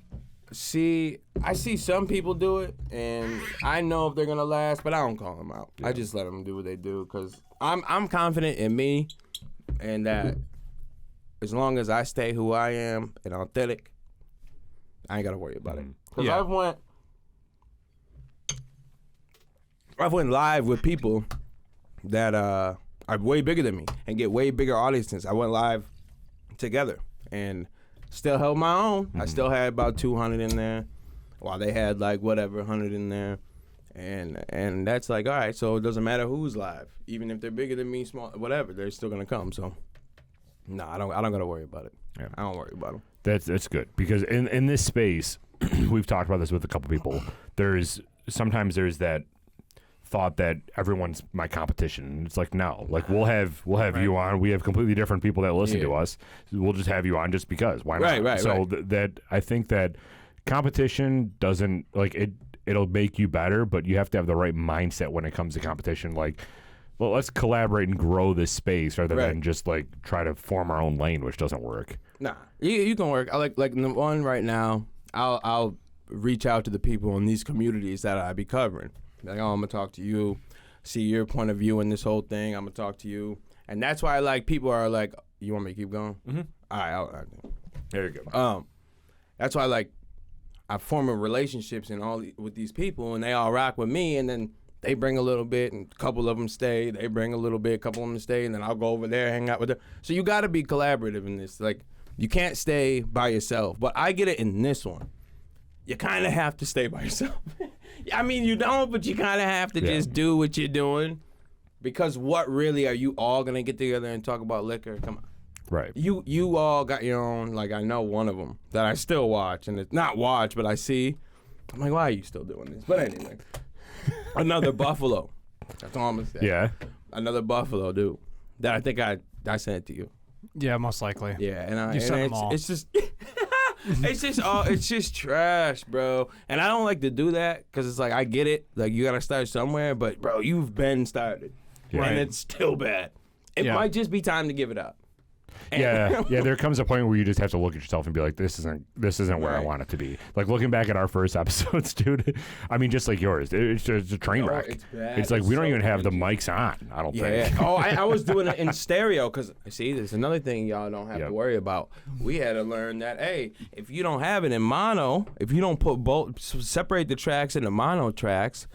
I see some people do it, and I know if they're gonna last, but I don't call them out. Yeah. I just let them do what they do because I'm confident in me, and that as long as I stay who I am and authentic, I ain't gotta worry about it. Because I've went live with people that are way bigger than me and get way bigger audiences. I went live together and still held my own. I still had about 200 in there, while they had like whatever 100 in there, and that's like, all right. So it doesn't matter who's live, even if they're bigger than me, small, whatever. They're still gonna come. So no, I don't gotta worry about it. Yeah. I don't worry about them. That's good because in this space, we've talked about this with a couple people. Sometimes there's that thought that everyone's my competition. It's like, no, like we'll have you on. We have completely different people that listen to us. We'll just have you on just because. Why not? Right. So that I think that competition doesn't like it. It'll make you better, but you have to have the right mindset when it comes to competition. Like, well, let's collaborate and grow this space rather than just like try to form our own lane, which doesn't work. Nah, you can work. I like the one right now. I'll reach out to the people in these communities that I be covering. Like, oh, I'm gonna talk to you, see your point of view in this whole thing. I'm gonna talk to you, and that's why like people are like, you want me to keep going? Mm-hmm. All right, all there you go. That's why like I form relationships and with these people, and they all rock with me, and then they bring a little bit, and a couple of them stay. They bring a little bit, a couple of them stay, and then I'll go over there, hang out with them. So you got to be collaborative in this. Like, you can't stay by yourself. But I get it in this one. You kind of have to stay by yourself. I mean, you don't, but you kind of have to just do what you're doing. Because what really are you all going to get together and talk about liquor? Come on. Right. You all got your own, like I know one of them that I still watch. And it's not watch, but I see. I'm like, why are you still doing this? But anyway, another Buffalo. That's all I'm going to say. Yeah. Another Buffalo, dude. That I think I sent it to you. Yeah, most likely. Yeah, and you sent them all. It's just... it's just trash, bro. And I don't like to do that because it's like I get it, like you gotta start somewhere, but bro, you've been started, and it's still bad. It might just be time to give it up. Yeah. There comes a point where you just have to look at yourself and be like, this isn't where I want it to be. Like looking back at our first episodes, dude. I mean, just like yours, it's just a train wreck. It's bad. It's like we don't so even have the cringy. mics on. I don't Yeah. think. I was doing it in stereo because see, there's another thing y'all don't have to worry about. We had to learn that if you don't have it in mono, if you don't separate the tracks into mono tracks,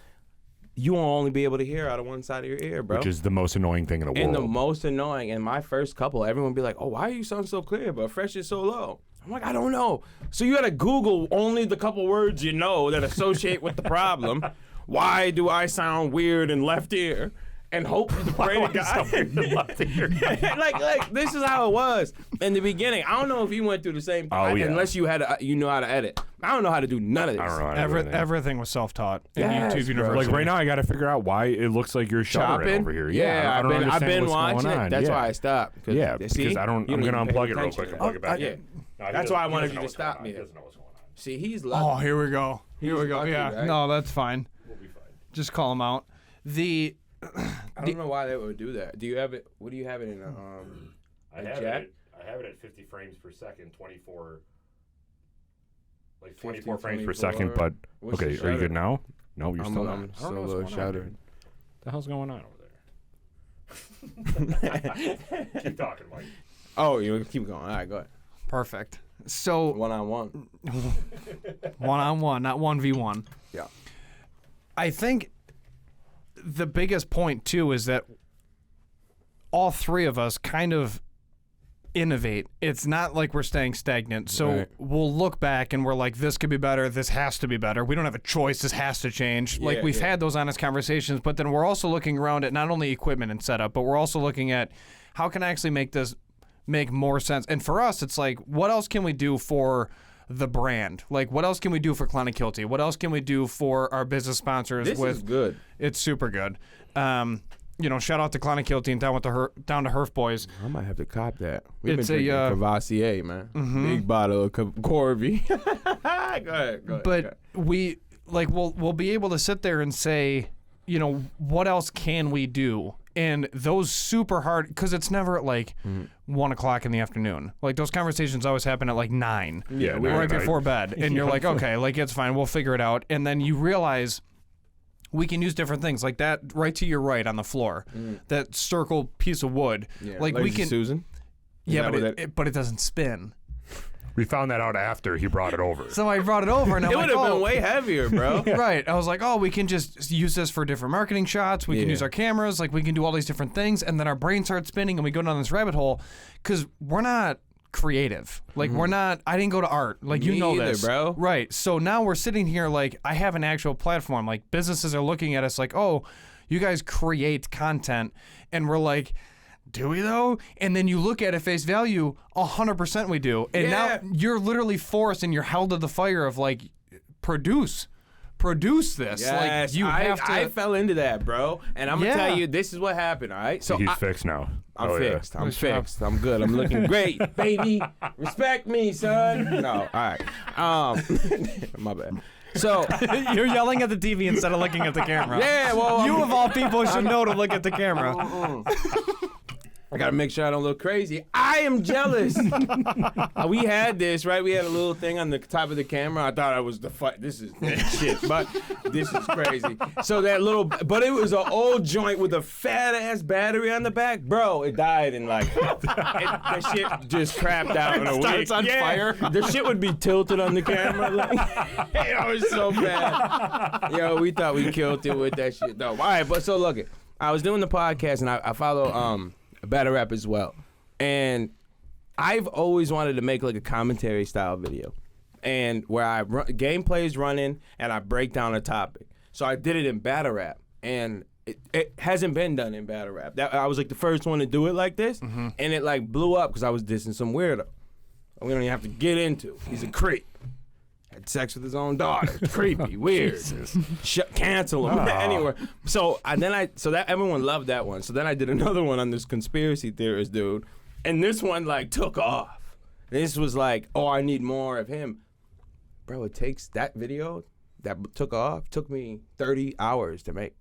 you won't only be able to hear out of one side of your ear, bro. Which is the most annoying thing in the world. And the most annoying. In my first couple, everyone would be like, oh, why you sound so clear, but Fresh is so low? I'm like, I don't know. So you got to Google only the couple words you know that associate with the problem. Why do I sound weird in left ear? And hope to pray to God. like this is how it was in the beginning. I don't know if you went through the same thing unless you had you know how to edit. I don't know how to do none of this. I don't know how to do everything was self-taught in YouTube bro. University. Like right now, I got to figure out why it looks like you're shuttering over here. Yeah, I don't I've been what's watching going on. it. That's why I stopped. Yeah, because I don't. I'm gonna unplug it real quick and plug it back in. That's why I wanted you to stop me. See, he's lucky. Oh, here we go. lucky, Yeah, right? no, that's fine. We'll be fine. Just call him out. I don't know why they would do that. Do you have it? What do you have it in? I have it at 50 frames per second, 24. Like 24 frames per second, but What's okay, the are you good shutter? now? No, you're still not. I'm I don't know what's still going on, shuttering. dude. What the hell's going on over there? Keep talking, Mike. Oh, you keep going. All right, go ahead. Perfect. So 1-on-1. 1-on-1, not 1v1. Yeah. I think the biggest point too is that all three of us kind of innovate. It's not like we're staying stagnant. So we'll look back and we're like, this could be better. This has to be better. We don't have a choice. This has to change. Like we've had those honest conversations, but then we're also looking around at not only equipment and setup, but we're also looking at how can I actually make this make more sense. And for us, it's like, what else can we do for the brand? Like, what else can we do for Klein & Kilty? What else can we do for our business sponsors? This is good. It's super good. Shout out to Klein & Kilty and down to Herf Boys. I might have to cop that. We've It's been a, drinking Cavassier, man. Big bottle of Corby. Go ahead. But we'll be able to sit there and say, what else can we do? And those super hard, because it's never at like 1 o'clock in the afternoon. Like those conversations always happen at like 9. Yeah, right before bed. And you're like, okay, like it's fine, we'll figure it out. And then you realize we can use different things, like that right to your right on the floor, that circle piece of wood. Yeah, like we can. Susan. Yeah, but it doesn't spin. We found that out after he brought it over. So I brought it over, and I'm It like, would have been way heavier, bro. Right. I was like, we can just use this for different marketing shots. We can use our cameras. Like, we can do all these different things. And then our brain starts spinning, and we go down this rabbit hole because we're not creative. Like, we're not. I didn't go to art. Like, Me you know either, this, bro. Right. So now we're sitting here like I have an actual platform. Like, businesses are looking at us like, oh, you guys create content, and we're like, do we though? And then you look at it face value, 100% we do. And now you're literally forced and you're held to the fire of like, produce this. Yes, like you have to. I fell into that, bro. And I'm gonna tell you, this is what happened. All right, So he's fixed now. I'm fixed. I'm Good job. fixed. I'm good. I'm looking great, baby. Respect me, son. No, all right. My bad. So You're yelling at the TV instead of looking at the camera. yeah, well, You of all people should know to look at the camera. I gotta make sure I don't look crazy. I am jealous. We had this, right? We had a little thing on the top of the camera. I thought I was the fight. This is shit, but this is crazy. So but it was an old joint with a fat ass battery on the back, bro. It died and like the shit just crapped out in a week. Starts on fire. The shit would be tilted on the camera. Like, it was so bad. Yo, we thought we killed it with that shit though. All right, but so look it. I was doing the podcast and I follow Battle Rap as well. And I've always wanted to make like a commentary style video. And where gameplay is running and I break down a topic. So I did it in Battle Rap. And it hasn't been done in Battle Rap. I was like the first one to do it like this. And it like blew up because I was dissing some weirdo. We don't even have to get into. He's a creep. Had sex with his own daughter. Creepy, weird. Cancel him. Anyway, so that everyone loved that one. So then I did another one on this conspiracy theorist dude, and this one like took off. This was like, oh, I need more of him, bro. It takes that video that took me 30 hours to make.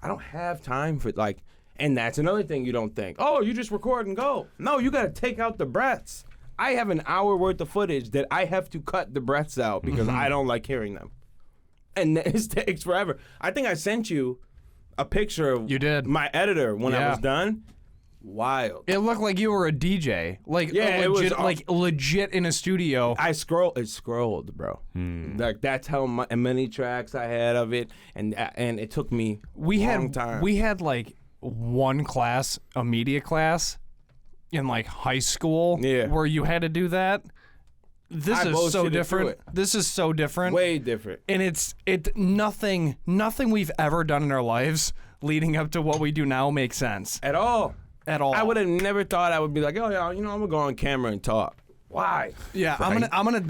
I don't have time for like, and that's another thing you don't think. Oh, you just record and go. No, you got to take out the breaths. I have an hour worth of footage that I have to cut the breaths out because I don't like hearing them. And this takes forever. I think I sent you a picture of my editor when I was done. Wild. It looked like you were a DJ. Like, it was like legit in a studio. It scrolled, bro. Like that's how many tracks I had of it, and it took me a long time. We had like one class, a media class, in like high school where you had to do that. This is so different. This is so different. Way different. And it's nothing we've ever done in our lives leading up to what we do now makes sense. At all. I would have never thought I would be like, oh yeah, I'm gonna go on camera and talk. Why? Yeah, I'm gonna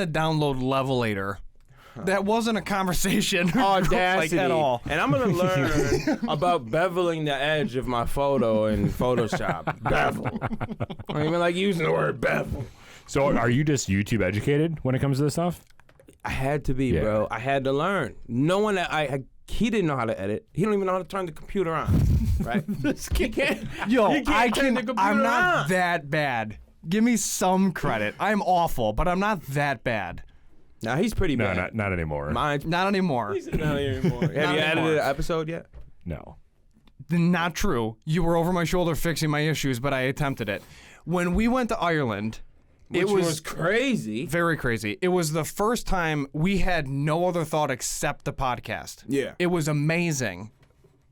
download Levelator. That wasn't a conversation. Audacity. Like, at all. And I'm going to learn about beveling the edge of my photo in Photoshop. Bevel. I don't even like using the word bevel. So are you just YouTube educated when it comes to this stuff? I had to be, bro. I had to learn. No one he didn't know how to edit. He don't even know how to turn the computer on. Right? He can't. Turn the computer I'm not on. that bad. Give me some credit. I'm awful, but I'm not that bad. Now he's pretty bad. No, not anymore. Not anymore. He's not anymore. Have you edited an episode yet? No. Not true. You were over my shoulder fixing my issues, but I attempted it. When we went to Ireland, it was crazy. Very crazy. It was the first time we had no other thought except the podcast. Yeah. It was amazing.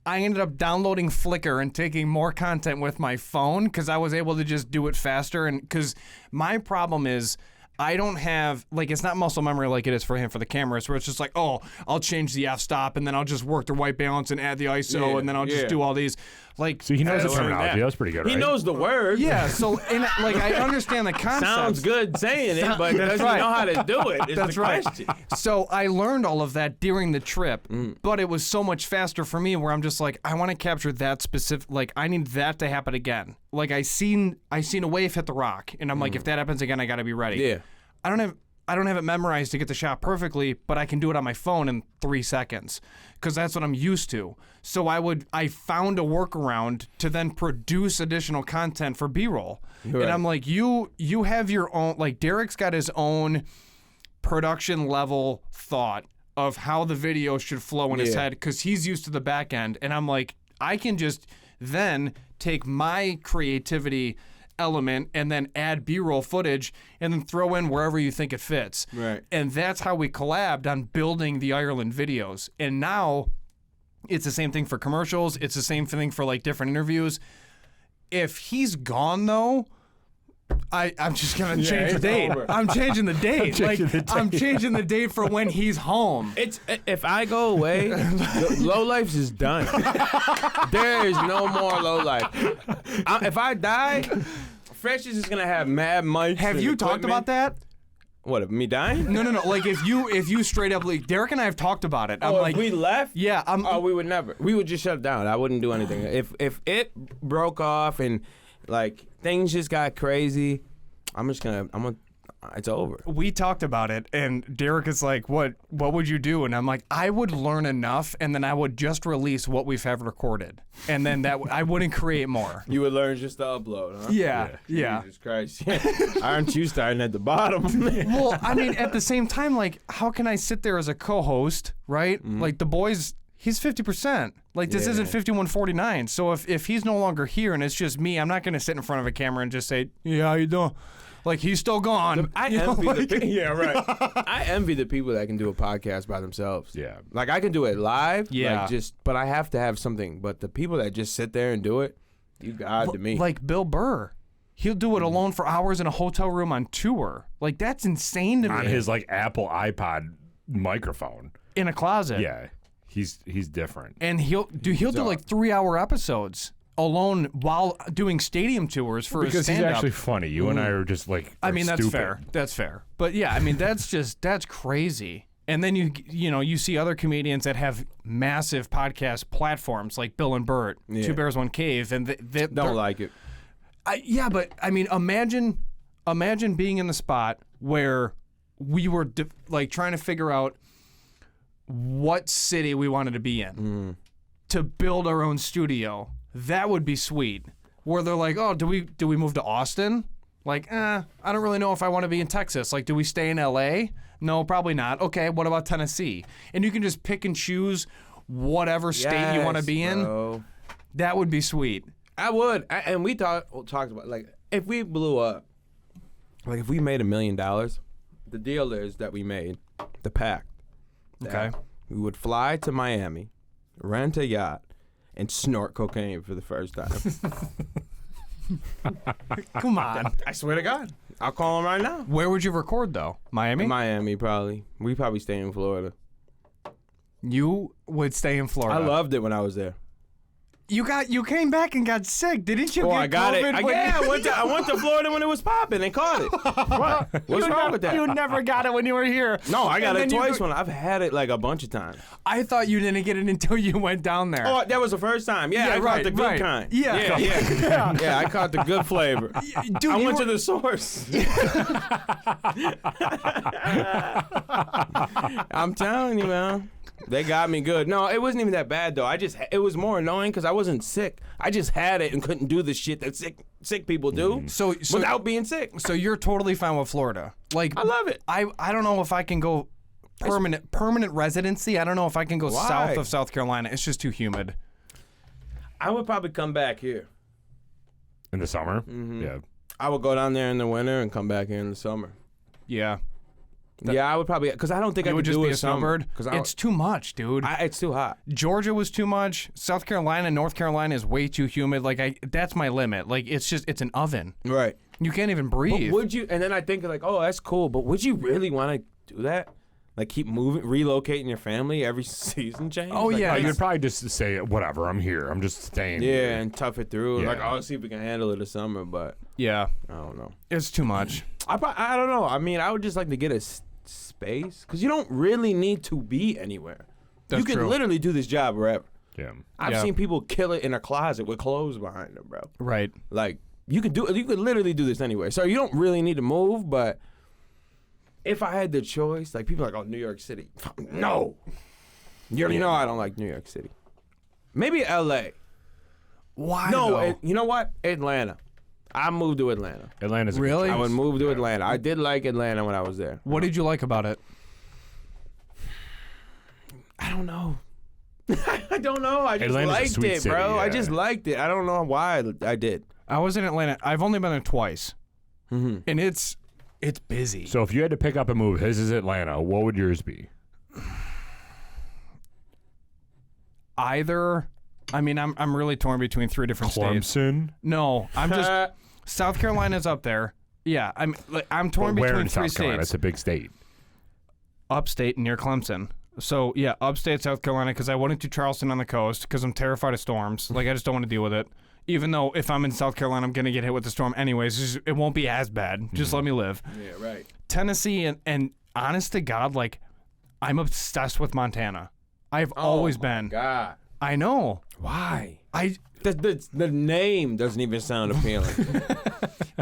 I ended up downloading Flickr and taking more content with my phone because I was able to just do it faster. And because my problem is I don't have, like, it's not muscle memory like it is for him for the cameras, where it's just like, oh, I'll change the f-stop and then I'll just work the white balance and add the ISO and then I'll just do all these. Like, So he knows the learn terminology. that. That's pretty good, right? He knows the word. yeah, so, and, like, I understand the concept. Sounds good saying it, but doesn't right. know how to do it. Is That's the right. question. So I learned all of that during the trip, but it was so much faster for me where I'm just like, I want to capture that specific, like, I need that to happen again. Like, I seen a wave hit the rock, and I'm like, if that happens again, I got to be ready. Yeah. I don't have it memorized to get the shot perfectly, but I can do it on my phone in 3 seconds because that's what I'm used to. So I found a workaround to then produce additional content for B-roll. Right. And I'm like, you have your own, like, Derek's got his own production level thought of how the video should flow in his head because he's used to the back end. And I'm like, I can just then take my creativity element and then add B-roll footage and then throw in wherever you think it fits. Right. And that's how we collabed on building the Ireland videos. And now it's the same thing for commercials. It's the same thing for like different interviews. If he's gone though, I'm just gonna change the date. over. I'm changing the date. I'm changing the date for when he's home. It's if I go away, LoLifes is done. There is no more LoLife. If I die, Fresh is just gonna have mad mics. Have and you talked equipment. about that? What, of me dying? No. Like if you straight up, like Derek and I have talked about it. I'm like, if we left? yeah, We would never. We would just shut it down. I wouldn't do anything. If it broke off and like things just got crazy, it's over. we talked about it, and Derek is like, what would you do? And I'm like, I would learn enough, and then I would just release what we've have recorded, and then I wouldn't create more. You would learn just to upload, huh? Yeah. Jesus Christ. Aren't you starting at the bottom? Well, I mean, at the same time, like, how can I sit there as a co-host, right? Like, the boys, he's 50%. Like, this isn't 5149. So if he's no longer here and it's just me, I'm not going to sit in front of a camera and just say, yeah, how you doing? Like, he's still gone. I envy the people that can do a podcast by themselves. Yeah. Like, I can do it live. Yeah. But I have to have something. But the people that just sit there and do it, you God to me. Like Bill Burr. He'll do it alone for hours in a hotel room on tour. Like, that's insane to me. On his like Apple iPod microphone. In a closet. Yeah. He's different. And he'll do like 3-hour episodes alone while doing stadium tours for his Because he's stand-up. actually funny. You and I are just like, I mean, that's stupid. fair. That's fair. But yeah, I mean, that's crazy. And then you see other comedians that have massive podcast platforms like Bill and Bert, Two Bears, One Cave, and they don't like it. Yeah, but I mean, imagine being in the spot where we were like trying to figure out what city we wanted to be in to build our own studio. That would be sweet. Where they're like, oh, do we move to Austin? Like, I don't really know if I want to be in Texas. Like, do we stay in LA? No, probably not. Okay, what about Tennessee? And you can just pick and choose whatever state you want to be in. Bro. That would be sweet. I would. And we talked about, like, if we blew up, like, if we made $1 million, the deal is that we made the pact. Okay. We would fly to Miami, rent a yacht, and snort cocaine for the first time. Come on. I swear to God. I'll call him right now. Where would you record, though? Miami? Miami, probably. We probably stay in Florida. You would stay in Florida. I loved it when I was there. You came back and got sick, didn't you? Oh, get I got COVID it. when- I went to Florida when it was popping and caught it. What? What's wrong with that? You never got it when you were here. No, I got And it then twice when I've had it like a bunch of times. I thought you didn't get it until you went down there. Oh, that was the first time. Yeah, I caught the good kind. Yeah. Yeah, I caught the good flavor. Dude, I you went were- to the source. I'm telling you, man. They got me good. No, it wasn't even that bad though. It was more annoying because I wasn't sick. I just had it and couldn't do the shit that sick people do. So without being sick. So you're totally fine with Florida. Like, I love it. I don't know if I can go permanent residency. I don't know if I can go Why? south of South Carolina. It's just too humid. I would probably come back here. In the summer? Yeah. I would go down there in the winter and come back here in the summer. Yeah. Yeah, I would probably, because I don't think I You would could just do be it a snowbird. Because It's too much, dude. it's too hot. Georgia was too much. South Carolina, North Carolina is way too humid. Like that's my limit. Like it's an oven. Right. You can't even But breathe. would you? And then I think like, oh, that's cool. But would you really want to do that? Like keep moving, relocating your family every season change? Oh, Like, yeah. You'd probably just say, whatever, I'm here. I'm just staying Yeah, here. and tough it through. And like, Yeah. I'll see if we can handle it this summer. But Yeah, I don't know. it's too much. I don't know. I mean, I would just like to get a space because you don't really need to be anywhere. That's you can true. literally do this job wherever. Yeah. I've Yeah. seen people kill it in a closet with clothes behind them, bro. Right. Like you could literally do this anywhere. So you don't really need to move. But if I had the choice, like people are like, oh, New York City, no. You know I don't like New York City. Maybe L.A. Why? No, though? you know what? Atlanta. I moved to Atlanta. Atlanta's a Really? good I choice. would move to Atlanta. I did like Atlanta when I was there. What did you like about it? I don't know. I don't know. I just Atlanta's a liked sweet it, city, bro. I yeah. just liked it. I don't know why I did. I was in Atlanta. I've only been there twice, and it's busy. So if you had to pick up a move, his is Atlanta, what would yours be? Either, I mean, I'm really torn between three different states. Clemson? No, I'm just South Carolina's up there. Yeah, I'm torn Where between in three South Carolina? It's states. a big state. Upstate near Clemson. So yeah, upstate South Carolina because I went into Charleston on the coast because I'm terrified of storms. Like I just don't want to deal with it. Even though if I'm in South Carolina, I'm gonna get hit with the storm anyways. It won't be as bad. Just let me live. Yeah, right. Tennessee and honest to God, like I'm obsessed with Montana. I've always been. God. I know. Why? I. The name doesn't even sound appealing.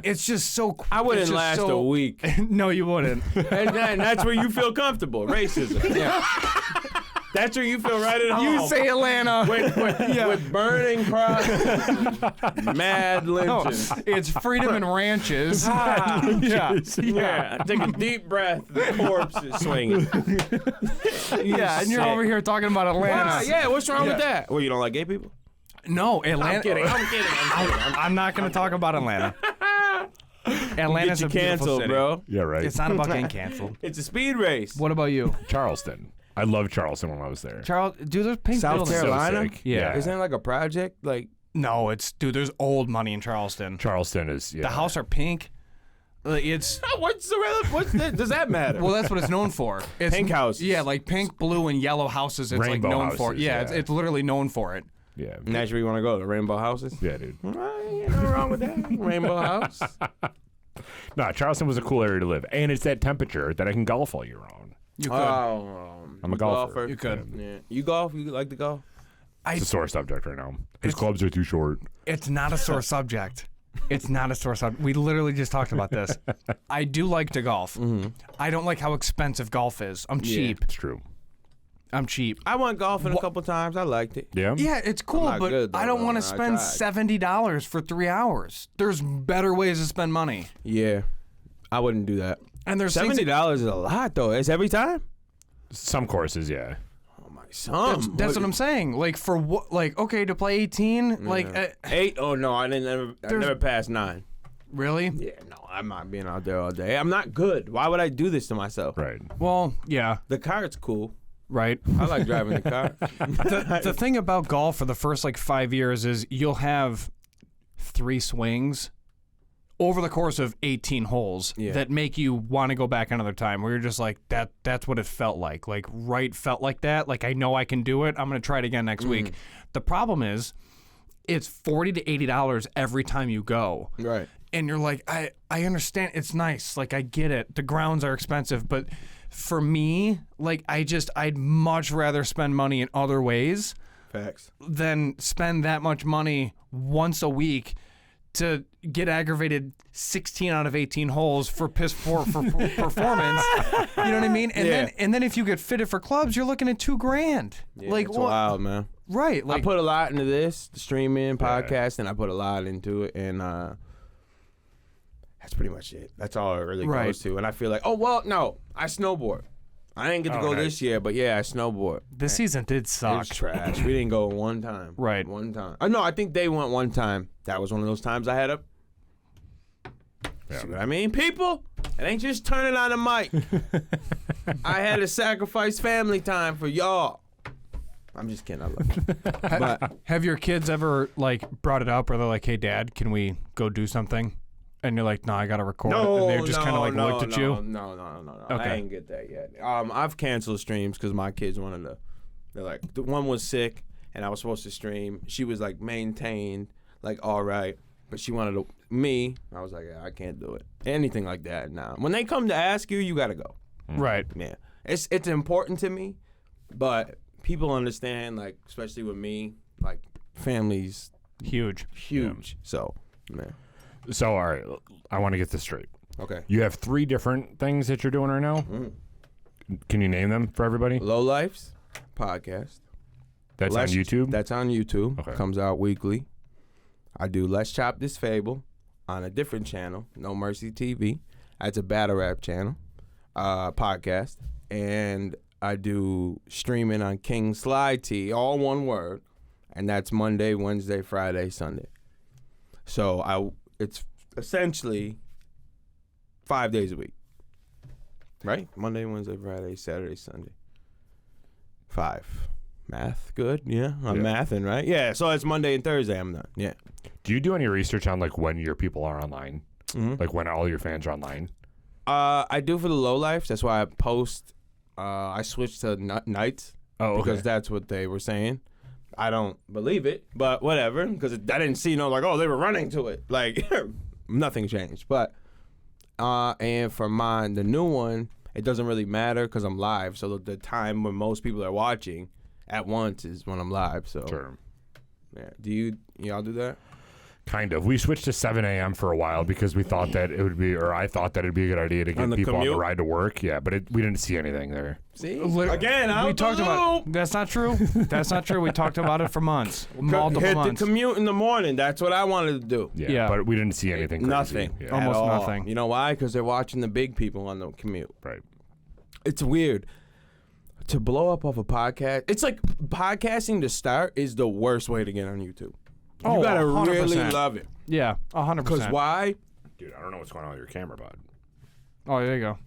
It's just so. I wouldn't last a week. No, you wouldn't. And that's where you feel comfortable. Racism. Yeah. That's where you feel right at home. You say Atlanta. with burning pride, mad No, lynching. it's freedom and ranches. Yeah. Take a deep breath. The corpse is swinging. Yeah, and you're over here talking about Atlanta. Wow, yeah, what's wrong with that? Well, you don't like gay people? No, Atlanta. I'm kidding. I'm not going to talk about Atlanta. Atlanta's Get you a beautiful canceled, city. bro. Yeah, right. It's not about getting canceled. It's a speed race. What about you, Charleston. I loved Charleston when I was there. Charles? Dude, there's pink South buildings. Carolina? So sick. Yeah. Isn't it like a project? Like, No, there's old money in Charleston. Charleston is, yeah. The house are pink. It's does that matter? well, that's what it's known for. It's, Pink houses. Yeah, like pink, blue, and yellow houses. It's Rainbow like known for. houses, Yeah, yeah. It's literally known for it. Yeah. And that's where you want to go, the rainbow houses? Yeah, dude. Ain't nothing wrong with that. Rainbow house. No, Charleston was a cool area to live. And it's that temperature that I can golf all year round. You could. I'm a golfer. You could. Yeah. You golf? You like to golf? It's a sore subject right now. His clubs are too short. It's not a sore subject. It's not a sore subject. We literally just talked about this. I do like to golf. I don't like how expensive golf is. I'm cheap. It's true. I'm cheap. I went golfing a couple times. I liked it. Yeah? Yeah, it's cool, not but good, though, I don't though. want I to spend tried. $70 for 3 hours. There's better ways to spend money. Yeah. I wouldn't do that. And there's things- $70 is a lot, though. It's every time? Some courses, yeah. Oh, my son. That's what I'm saying. Like for what? Like okay, to play 18. Like 8? Oh, no. I never passed 9. really? Yeah, no. I'm not being out there all day. I'm not good. Why would I do this to myself? Right. Well, yeah, The car's cool. right. I like driving the car. The thing about golf for the first like 5 years is you'll have 3 swings over the course of 18 holes that make you want to go back another time. Where you're just like that's what it felt like. Like felt like that. Like I know I can do it. I'm gonna try it again next week. The problem is, it's $40 to $80 every time you go. Right. And you're like, I understand. It's nice. Like I get it. The grounds are expensive, but for me, like I'd much rather spend money in other ways Facts. than spend that much money once a week to get aggravated 16 out of 18 holes for piss poor for performance. You know what I mean? And then if you get fitted for clubs, you're looking at $2,000. Yeah, like it's what? wild, man. Right? Like I put a lot into this, the streaming, podcasting. I put a lot into it, and that's pretty much it. That's all it really Right. goes to. And I feel like, oh well, no, I snowboard. I didn't get to go nice. this year, but yeah, I snowboard. this season did It suck. was trash. We didn't go one time. Right. One time. No, I think they went one time. That was one of those times I had a. Yeah. See what I mean, people? It ain't just turning on the mic. I had to sacrifice family time for y'all. I'm just kidding. I love you. But Have your kids ever like brought it up, or they're like, "Hey, Dad, can we go do something?" And you're like, "No, I gotta record." And they just kind of like looked at you. No. Okay. I ain't get that yet. I've canceled streams because my kids wanted to. They're like, the one was sick, and I was supposed to stream. She was like maintained, like all right, but she wanted me. I was like, yeah, I can't do it. Anything like that. Nah. When they come to ask you, you gotta go. Right. Yeah, it's important to me, but people understand, like, especially with me, like, family's Huge. huge. So, man. So, all right, I want to get this straight. Okay. You have 3 different things that you're doing right now. Can you name them for everybody? LoLifes podcast. That's on YouTube? That's on YouTube. Okay. Comes out weekly. I do Let's Chop This Fable on a different channel, No Mercy TV. That's a battle rap channel, podcast. And I do streaming on King Slide T, all one word. And that's Monday, Wednesday, Friday, Sunday. So it's essentially 5 days a week. Right? Monday, Wednesday, Friday, Saturday, Sunday. 5. Math, good? Yeah, I'm mathing, right? Yeah, so it's Monday and Thursday I'm done. Yeah. Do you do any research on like when your people are online? Like when all your fans are online? I do for the LoLifes. That's why I post. I switched to nights. Oh, okay. Because that's what they were saying. I don't believe it, but whatever. Because I didn't see like, oh, they were running to it. Like, nothing changed. But, and for mine, the new one, it doesn't really matter because I'm live. So the time when most people are watching at once is when I'm live. So, Sure. Yeah. Do y'all do that? Kind of. We switched to 7 a.m. for a while because we thought that it would be, or I thought that it'd be a good idea to get On the people on commute? the ride to work. Yeah, but we didn't see anything there. See? Li- Again, we talked about. That's not true. That's not true. We talked about it for months, multiple Hit months. the commute in the morning. That's what I wanted to do. Yeah, but we didn't see anything crazy. Nothing. Yeah. Almost At all. nothing. You know why? Because they're watching the big people on the commute. Right. It's weird. To blow up off a podcast, it's like podcasting to start is the worst way to get on YouTube. Oh, You gotta 100%. really love it. Yeah, 100%. Because why? Dude, I don't know what's going on with your camera, bud. Oh, there you go.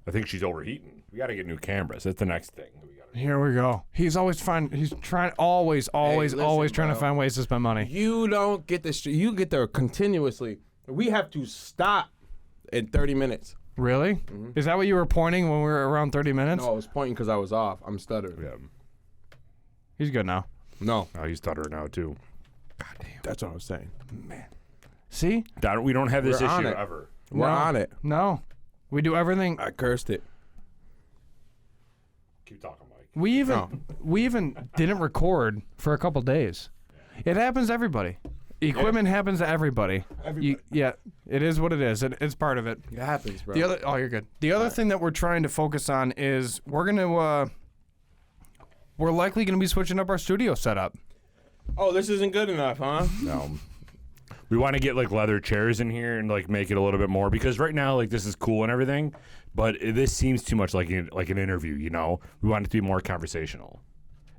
I think she's overheating. We got to get new cameras. That's the next thing. Here we go. He's always trying, always listen, trying to bro. find ways to spend money. You don't get this. You get there continuously. We have to stop in 30 minutes. Really? Is that what you were pointing when we were around 30 minutes? No, I was pointing because I was off. I'm stuttering. Yeah. He's good now. No, Oh, he's stuttering now, too. that's what I was saying. See? We don't have this We're on issue it. ever. We're No. on it. No. We do everything. I cursed it. Keep talking, Mike. We even didn't record for a couple days. It happens to everybody. Equipment happens to everybody. Yeah, it is what it is. It's part of it. It happens, bro. You're good. The other thing that we're trying to focus on is we're likely gonna be switching up our studio setup. Oh, this isn't good enough, huh? No. We want to get like leather chairs in here and like make it a little bit more because right now like this is cool and everything, but this seems too much like an interview. You know, we want it to be more conversational,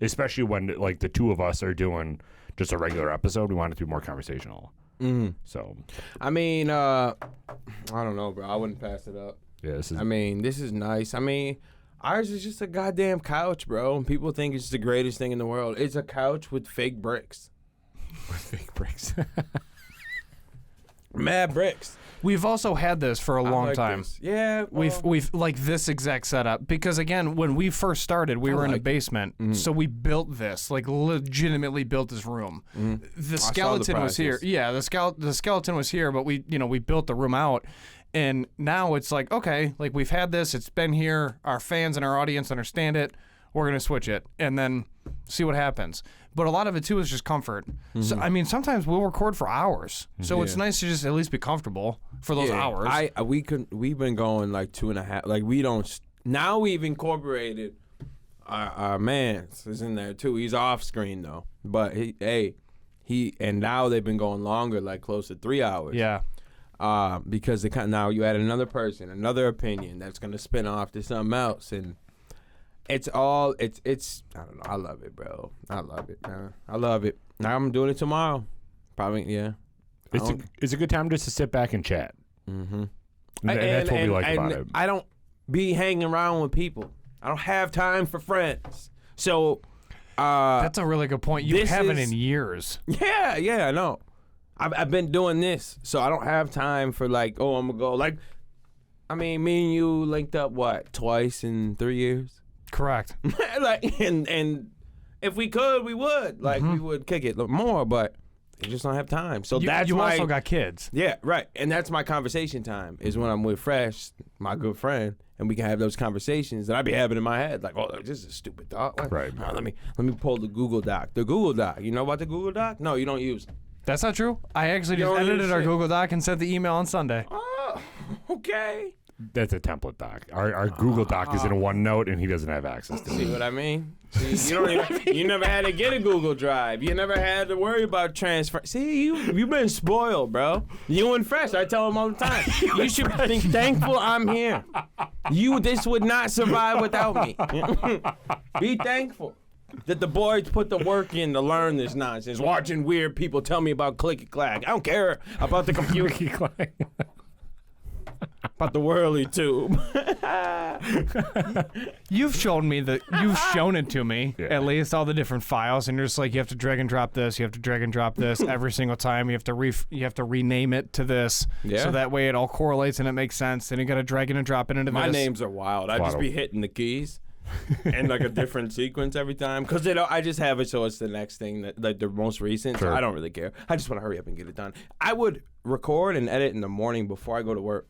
especially when like the two of us are doing just a regular episode. We want it to be more conversational. So, I mean, I don't know, bro. I wouldn't pass it up. yeah, this is. I mean, this is nice. I mean, ours is just a goddamn couch, bro. And people think it's the greatest thing in the world. It's a couch with fake bricks. fake bricks. Mad bricks. We've also had this for a long like time. this. Yeah. Well, We've like this exact setup because again, when we first started, we were in a basement, so we built this, like legitimately built this room. The skeleton was here. process. Yeah, the skeleton was here, but we built the room out, and now it's like okay, like we've had this, it's been here, our fans and our audience understand it. We're gonna switch it and then see what happens. But a lot of it too is just comfort. So I mean, sometimes we'll record for hours, so it's nice to just at least be comfortable for those hours. We've been going like 2.5. Like we don't. Now we've incorporated our man's is in there too. He's off screen though, but he and now they've been going longer, like close to 3 hours. Yeah. Because now you add another person, another opinion that's gonna spin off to something else, and it's I don't know. I love it, bro. I love it, man. I love it. Now I'm doing it tomorrow. Probably, yeah. It's a good time just to sit back and chat. And that's what we like about it. I don't be hanging around with people. I don't have time for friends. So That's a really good point. You this haven't is- in years. yeah, I know. I've been doing this, so I don't have time for like, oh, I'm gonna go. Like, I mean, me and you linked up what, twice in 3 years? Correct. Like, and if we could, we would. Like, we would kick it more, but you just don't have time. So that's you my. also got kids. Yeah, right. And that's my conversation time is when I'm with Fresh, my good friend, and we can have those conversations that I be having in my head. Like, oh, this is a stupid thought. Like, Right. let me pull the Google Doc. The Google Doc. You know about the Google Doc? No, you don't use it. That's not true. I actually You just don't use edited our shit. Google Doc and sent the email on Sunday. Oh, okay. That's a template doc. Our Google Doc is in a OneNote, and he doesn't have access to See it. what I mean? See, you don't even, you never had to get a Google Drive. You never had to worry about transfer. See, you've been spoiled, bro. You and Fresh, I tell him all the time. You should be thankful I'm here. This would not survive without me. Be thankful that the boys put the work in to learn this nonsense. Watching weird people tell me about clicky clack. I don't care about the computer. About the whirly tube. You've shown it to me, Yeah. at least all the different files, and you're just like, you have to drag and drop this, you have to drag and drop this every single time. You have to rename it to this, Yeah. so that way it all correlates and it makes sense. Then you got to drag it and drop it into My this. names are wild. I just be hitting the keys in like a different sequence every time because I just have it so it's the next thing that like the most recent. Sure. So I don't really care. I just want to hurry up and get it done. I would record and edit in the morning before I go to work.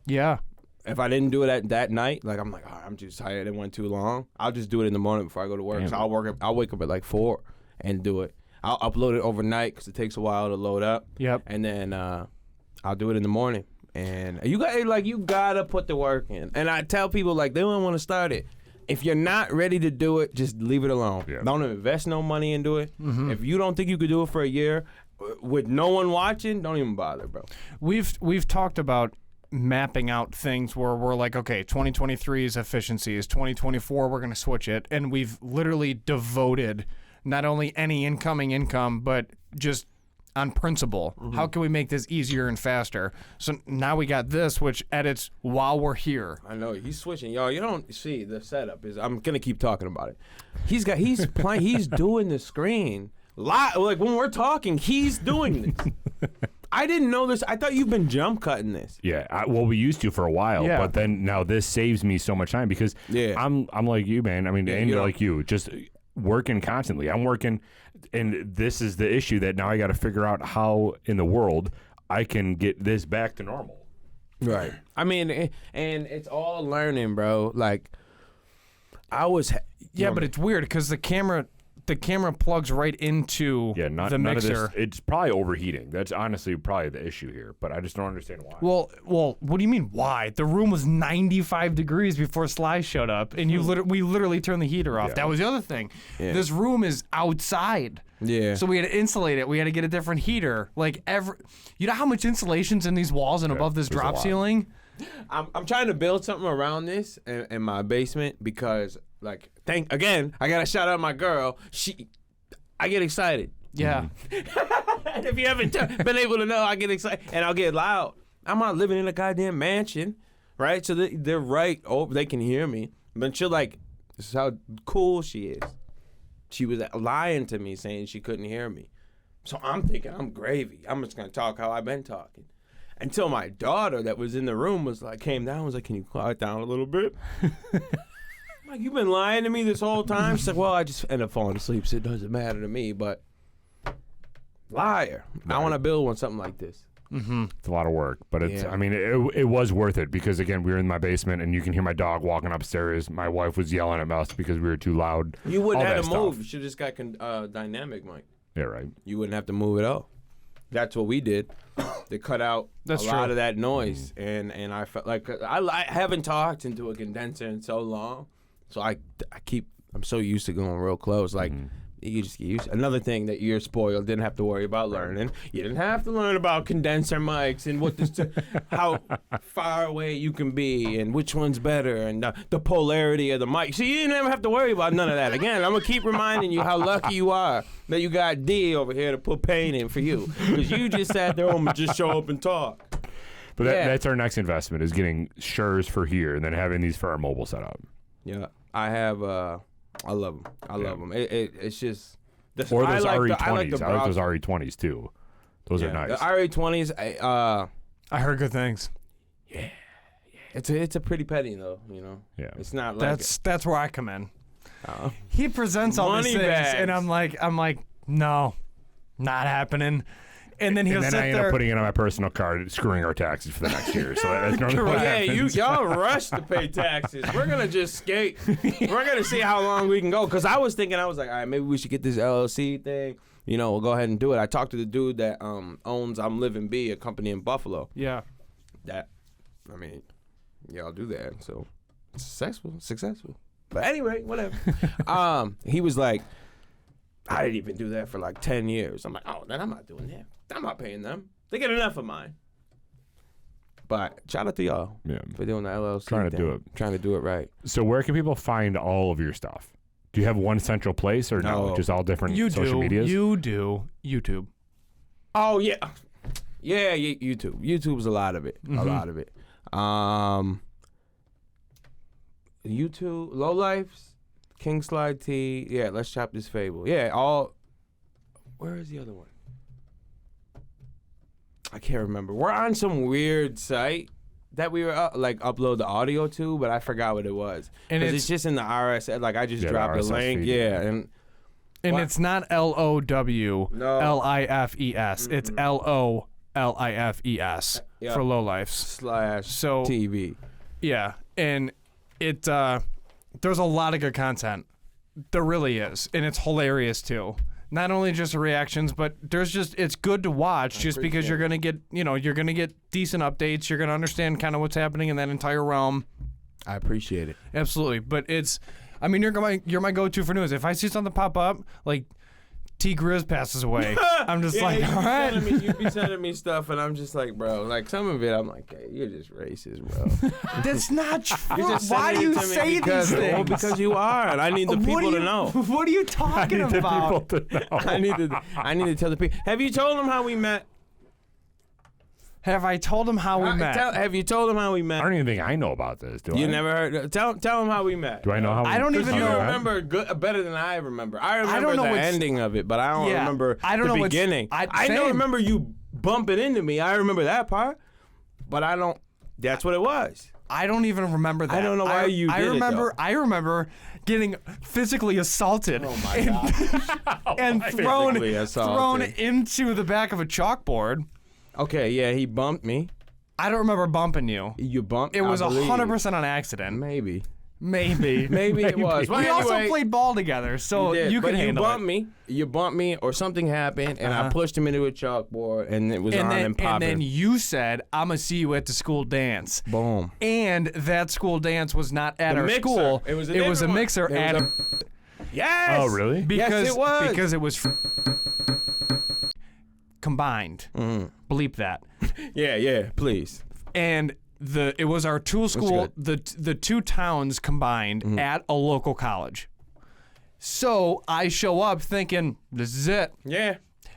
Yeah. If I didn't do it that night, like I'm like, oh, I'm too tired. It went too long. I'll just do it in the morning before I go to work. Damn. So I'll wake up at like 4 and do it. I'll upload it overnight because it takes a while to load up. Yep. And then I'll do it in the morning. And you gotta put the work in. And I tell people like they don't want to start it. If you're not ready to do it, just leave it alone. Yeah. Don't invest no money into it. If you don't think you could do it for a year with no one watching, don't even bother, bro. We've talked about mapping out things where we're like, okay, 2023's efficiencies, 2024 we're going to switch it, and we've literally devoted not only any income, but just on principle. How can we make this easier and faster? So now we got this, which edits while we're here. I know he's switching, y'all. You don't see the setup is. I'm gonna keep talking about it. He's playing. He's doing the screen live. Like when we're talking, he's doing this. I didn't know this. I thought you've been jump cutting this. Yeah, well, we used to for a while, Yeah. but then now this saves me so much time because Yeah. I'm like you, man. I mean, and you know. like you, just working constantly. I'm working, and this is the issue that now I got to figure out how in the world I can get this back to normal. Right. I mean, and it's all learning, bro. Like I was. Yeah, but it's weird because the camera plugs right into Yeah, not the none of mixer. this. It's probably overheating. That's honestly probably the issue here, but I just don't understand why. Well, what do you mean why? The room was 95 degrees before Sly showed up, and we literally turned the heater off. Yeah. That was the other thing. Yeah. This room is outside. Yeah. So we had to insulate it. We had to get a different heater. You know how much insulation's in these walls and above this there's a drop lot. ceiling? I'm trying to build something around this in my basement because, like, I gotta shout out my girl. I get excited. Yeah. And if you haven't been able to know, I get excited and I'll get loud. I'm not living in a goddamn mansion, right? So they're right. Oh, they can hear me. But she'll this is how cool she is. She was lying to me saying she couldn't hear me. So I'm thinking I'm gravy. I'm just gonna talk how I've been talking. Until my daughter that was in the room came down, was like, can you quiet down a little bit? I'm like, you've been lying to me this whole time? She's like, well, I just end up falling asleep, so it doesn't matter to me, but liar. I want to build something like this. It's a lot of work, but it's. Yeah. I mean, it was worth it because again, we were in my basement, and you can hear my dog walking upstairs. My wife was yelling at us because we were too loud. You wouldn't all have that to move. stuff. You should have just got dynamic mic. Yeah, right. You wouldn't have to move at all. That's what we did. They cut out That's a lot true. of that noise, and I felt like I haven't talked into a condenser in so long, so I'm so used to going real close. Like you just get used. Another thing that you're spoiled, didn't have to worry about learning. You didn't have to learn about condenser mics and how far away you can be and which one's better and the polarity of the mic. So you didn't ever have to worry about none of that. Again, I'm gonna keep reminding you how lucky you are that you got D over here to put pain in for you, because you just sat there home and just show up and talk. But that's our next investment is getting Sures for here and then having these for our mobile setup. Yeah, I have. I love them. I love them. It's just. Or those RE20s. I like those RE20s too. Those are nice. The RE20s. I heard good things. Yeah. It's a pretty petty though. You know. Yeah. It's not like that's where I come in. He presents all these things, and I'm like, no, not happening. And then he'll sit I end there. up putting it on my personal card, screwing our taxes for the next year. So that's normally what Yeah, happens. y'all rush to pay taxes. We're gonna just skate. We're gonna see how long we can go. Cause I was thinking, all right, maybe we should get this LLC thing. You know, we'll go ahead and do it. I talked to the dude that owns I'm Living B, a company in Buffalo. Yeah. Y'all do that. So successful. But anyway, whatever. He was like, I didn't even do that for like 10 years. I'm like, oh, then I'm not doing that. I'm not paying them. They get enough of mine. But shout out to y'all for doing the LLC Trying to thing. do it. Trying to do it right. So where can people find all of your stuff? Do you have one central place or no? Just all different social medias? You do. YouTube. Oh, yeah. Yeah, YouTube. YouTube's a lot of it. A lot of it. YouTube, LoLifes, King Slide T. Yeah, Let's Chop This Fable. Yeah, all. Where is the other one? I can't remember. We're on some weird site that we were upload the audio to, but I forgot what it was. And it's just in the RSS. Like I just dropped the link. Feed. Yeah, and it's not LOWLIFES. It's LOLIFES for LoLifes / TV. Yeah, and it there's a lot of good content. There really is, and it's hilarious too. Not only just the reactions, but it's good to watch just because you're gonna get decent updates. You're gonna understand kind of what's happening in that entire realm. I appreciate it. Absolutely, but you're my go-to for news. If I see something pop up like T Grizz passes away, I'm just all right. You'd be sending me stuff, and I'm just like, bro, like some of it, I'm like, hey, you're just racist, bro. That's not true. Why do you say these things? Well, because you are, and I need the people to know. What are you talking about? I need to tell the people. Have you told them how we met? Have I told him how we met? Have you told him how we met? I don't even think I know about this. Do you I? never heard? Tell him how we met. Do I know how? I don't even You know. remember better than I remember. I remember the ending of it, but I don't remember the beginning. I don't remember you bumping into me. I remember that part, but I don't. That's what it was. I don't even remember that. I don't know why you did it, though. I remember getting physically assaulted. Oh my god! And thrown assaulted. into the back of a chalkboard. Okay, yeah, he bumped me. I don't remember bumping you. You bumped. It was 100% on accident. Maybe Maybe it was. We also played ball together, so you could handle it. You bumped me, or something happened, and I pushed him into a chalkboard, and it was on and popping. And then you said, "I'm gonna see you at the school dance." Boom. And that school dance was not at our school. It was a mixer at. Yes. Oh, really? Because yes, it was. Because it was combined. Bleep that. Yeah, please. And it was our two school, the two towns combined at a local college. So I show up thinking, this is it. Yeah.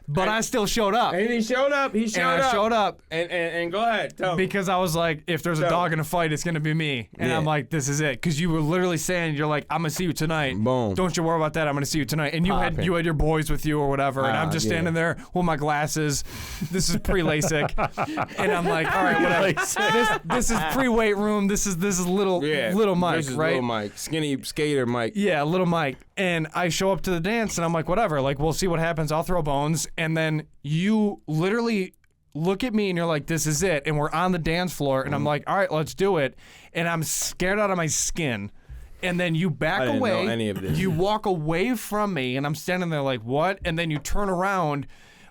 But I still showed up. And he showed up. I showed up. And go ahead. Tell me. Because I was like, if there's a dog in a fight, it's going to be me. And I'm like, this is it. Because you were literally saying, you're like, I'm going to see you tonight. Boom. Don't you worry about that. I'm going to see you tonight. And you had your boys with you or whatever. And I'm just standing there with my glasses. This is pre-LASIK. And I'm like, all right, whatever. This is pre-weight room. This is little Mike, this is right? Little Mike. Skinny skater Mike. Yeah, little Mike. And I show up to the dance, and I'm like, whatever. Like, we'll see what happens. I'll throw bones. And then you literally look at me, and you're like, this is it. And we're on the dance floor, and I'm like, all right, let's do it. And I'm scared out of my skin. And then you back away. I didn't know any of this. You walk away from me, and I'm standing there like, what? And then you turn around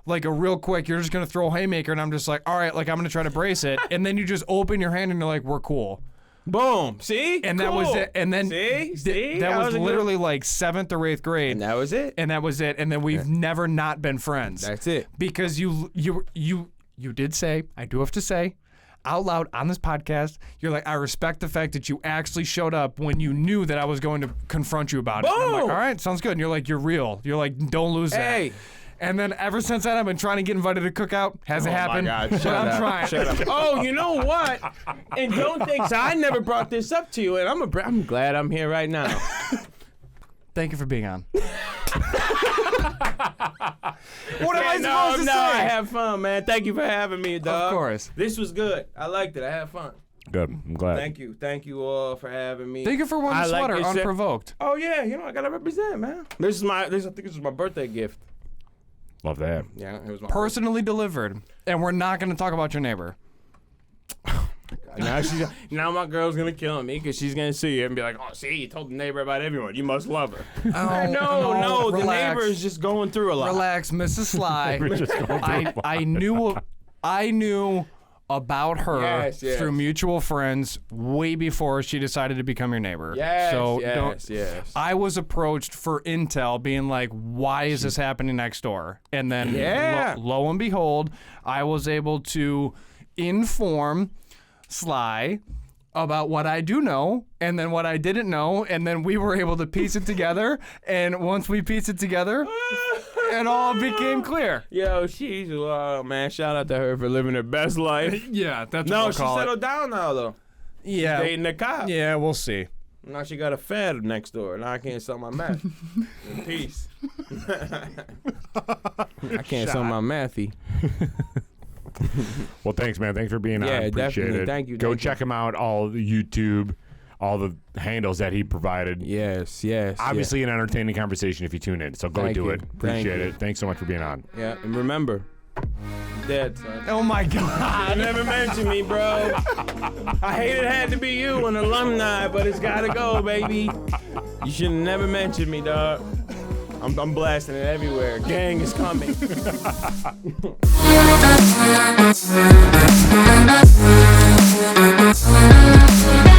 like a real quick, you're just going to throw a haymaker, and I'm just like, all right, like, I'm going to try to brace it. And then you just open your hand, and you're like, we're cool. Boom. See? And cool. that was it. And then See? That was literally like 7th or 8th grade. And that was it. And that was it. And then we've never not been friends. That's it. Because you did say, I do have to say, out loud on this podcast, you're like, I respect the fact that you actually showed up when you knew that I was going to confront you about it. And I'm like, all right, sounds good. And you're like, you're real. You're like, don't lose that. And then ever since then, I've been trying to get invited to cookout. Hasn't happened. My God, but I'm trying. Shut up. Oh, you know what? And don't think so. I never brought this up to you, and I'm glad I'm here right now. Thank you for being on. What am I No, supposed to no, say? I have fun, man. Thank you for having me, dog. Of course. This was good. I liked it. I had fun. Good. I'm glad. Thank you all for having me. Thank you for wearing the sweater unprovoked. Oh yeah, you know I gotta represent, man. I think this was my birthday gift. Love that. Yeah, it was my Personally delivered. And we're not going to talk about your neighbor. Now my girl's gonna kill me because she's gonna see it and be like, "Oh, see, you told the neighbor about everyone. You must love her." Oh, No, the relax. neighbor is just going through a lot. Relax, Mrs. Sly. We're just going through a lot. I knew about her Yes. through mutual friends way before she decided to become your neighbor. Yes, So yes. I was approached for intel, being like, "Why is this happening next door?" And then, Yeah. lo and behold, I was able to inform Sly about what I do know and then what I didn't know, and then we were able to piece it together. And once we pieced it together, it all became clear. Yo, she's wild, man. Shout out to her for living her best life. Yeah, that's No, what she we'll call it. settled down now though. Yeah, Dating the cop. yeah, we'll see. Now she got a fed next door. Now I can't sell my meth. In peace. I can't sell my methy. Well, thanks, man. Thanks for being on. Yeah, Appreciate definitely. it. Thank you, Go thank check him out. All the YouTube, all the handles that he provided. Yes. Obviously, an entertaining conversation if you tune in. So go Thank do you. it. Thank Appreciate you. it. Thanks so much for being on. Yeah, and remember, dead, son. Oh my God. You never mentioned me, bro. I hate it had to be you, an alumni, but it's gotta go, baby. You should have never mentioned me, dog. I'm blasting it everywhere. Gang is coming. We'll be right back.